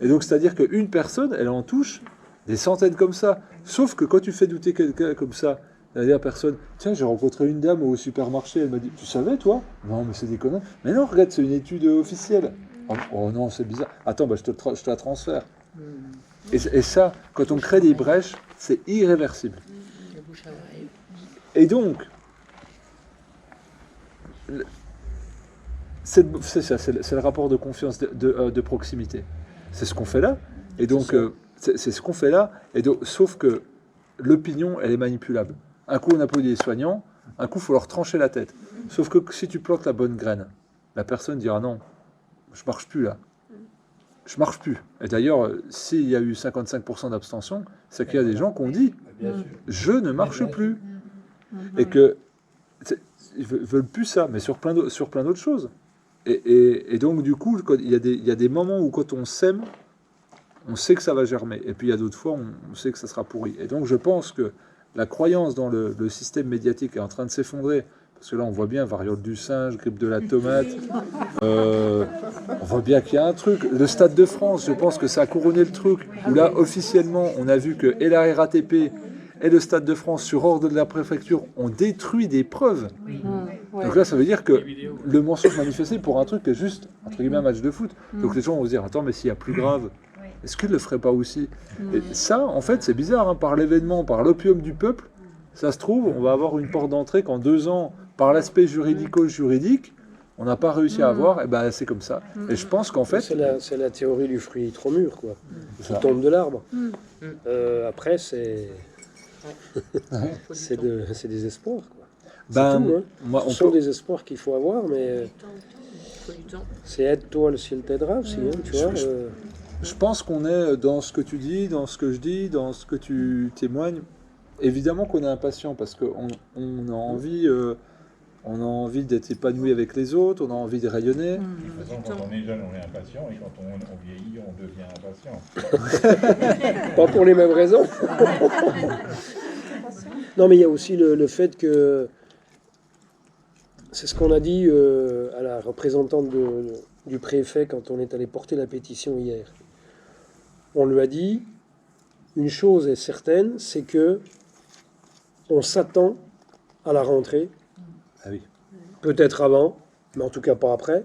Et donc, c'est-à-dire qu'une personne, elle en touche des centaines comme ça. Sauf que quand tu fais douter quelqu'un comme ça, la personne, tiens, j'ai rencontré une dame au supermarché, elle m'a dit, tu savais, toi ? Non, mais c'est des conneries. Mais non, regarde, c'est une étude officielle. Oh non, c'est bizarre. Attends, je te la transfère. Et ça, quand on crée des brèches, c'est irréversible. Et donc, c'est ça, c'est le rapport de confiance, de proximité. C'est ce qu'on fait là. Et donc, c'est ce qu'on fait là. Et donc, sauf que l'opinion, elle est manipulable. Un coup, on applaudit les soignants. Un coup, il faut leur trancher la tête. Sauf que si tu plantes la bonne graine, la personne dira non, je marche plus là. Je marche plus. Et d'ailleurs, s'il y a eu 55% d'abstention, c'est qu'il y a des gens qui ont dit je ne marche plus. Et que ils veulent plus ça, mais sur plein d'autres choses. Et donc, du coup, il y a des moments où, quand on sème, on sait que ça va germer. Et puis, il y a d'autres fois, on sait que ça sera pourri. Et donc, je pense que la croyance dans le système médiatique est en train de s'effondrer, Parce que là, on voit bien variole du singe, grippe de la tomate. On voit bien qu'il y a un truc. Le Stade de France, je pense que ça a couronné le truc. Où là, officiellement, on a vu que et la RATP et le Stade de France, sur ordre de la préfecture, ont détruit des preuves. Donc là, ça veut dire que le mensonge manifesté pour un truc qui est juste, entre guillemets, un match de foot. Donc les gens vont se dire, attends, mais s'il y a plus grave, est-ce qu'ils ne le feraient pas aussi? Et ça, en fait, c'est bizarre, hein, par l'événement, par l'opium du peuple, ça se trouve, on va avoir une porte d'entrée qu'en 2 ans, par l'aspect juridico-juridique, on n'a pas réussi à avoir, et ben c'est comme ça. Et je pense qu'en fait... C'est la théorie du fruit trop mûr, quoi. Qui tombe de l'arbre. Après, c'est... c'est des espoirs, quoi. Ben, tout, hein. moi, Ce sont des espoirs qu'il faut avoir, mais... C'est aide-toi, le ciel t'aidera aussi, hein, tu vois. Je pense qu'on est dans ce que tu dis, dans ce que je dis, dans ce que tu témoignes. Évidemment qu'on est impatient parce qu'on a envie, d'être épanoui avec les autres, on a envie de rayonner. De toute façon, quand on est jeune, on est impatient, et quand on vieillit, on devient impatient. Pas pour les mêmes raisons. Non, mais il y a aussi le fait que c'est ce qu'on a dit à la représentante du préfet quand on est allé porter la pétition hier. On lui a dit, une chose est certaine, c'est que on s'attend à la rentrée, peut-être avant, mais en tout cas pas après,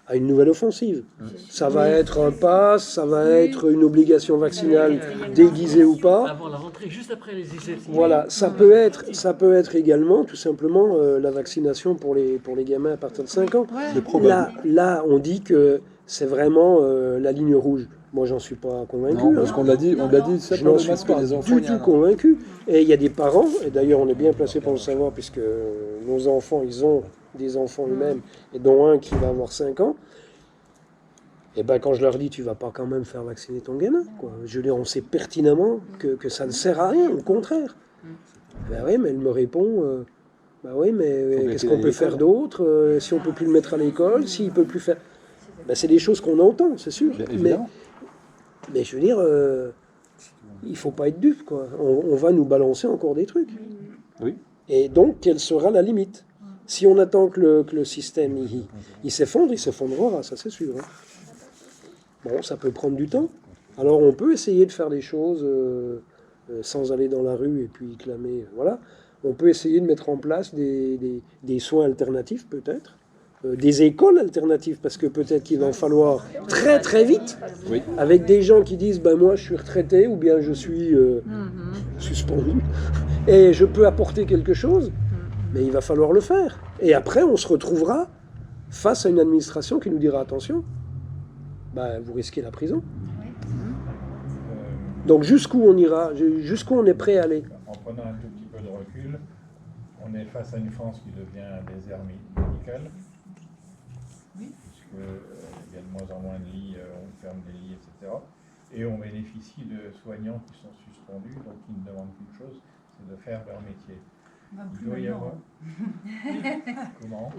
à une nouvelle offensive. Ça va être un pass, ça va être une obligation vaccinale déguisée ou pas. Avant la rentrée, juste après les essais. Voilà, ça peut être également tout simplement la vaccination pour les gamins à partir de 5 ans. Là, on dit que c'est vraiment la ligne rouge. Moi, j'en suis pas convaincu. Non, parce qu'on l'a dit, ça je n'en suis pas du tout convaincu. Et il y a des parents, et d'ailleurs on est bien placé pour le savoir, puisque nos enfants, ils ont des enfants eux-mêmes, et dont un qui va avoir 5 ans. Et ben quand je leur dis, tu vas pas quand même faire vacciner ton gamin, quoi. Je veux dire, on sait pertinemment que ça ne sert à rien, au contraire. Ben oui, mais elle me répond, ben oui, mais qu'est-ce qu'on peut faire d'autre si on peut plus le mettre à l'école, s'il peut plus faire... Ben, c'est des choses qu'on entend, c'est sûr. Mais je veux dire, il faut pas être dupe, quoi. On va nous balancer encore des trucs. Oui. Et donc, quelle sera la limite? Si on attend que le système il s'effondre, il s'effondrera, ça c'est sûr. Hein. Bon, ça peut prendre du temps. Alors on peut essayer de faire des choses sans aller dans la rue et puis clamer. Voilà. On peut essayer de mettre en place des soins alternatifs peut-être. Des écoles alternatives, parce que peut-être qu'il va en falloir très très vite, avec des gens qui disent ben moi je suis retraité ou bien je suis suspendu et je peux apporter quelque chose, mais il va falloir le faire. Et après on se retrouvera face à une administration qui nous dira attention, ben vous risquez la prison. Donc jusqu'où on ira, jusqu'où on est prêt à aller. En prenant un tout petit peu de recul, on est face à une France qui devient un désert médical. Puisqu'il y a de moins en moins de lits, on ferme des lits, etc. Et on bénéficie de soignants qui sont suspendus, donc qui ne demandent qu'une chose, c'est de faire leur métier. Il doit y avoir... Comment ?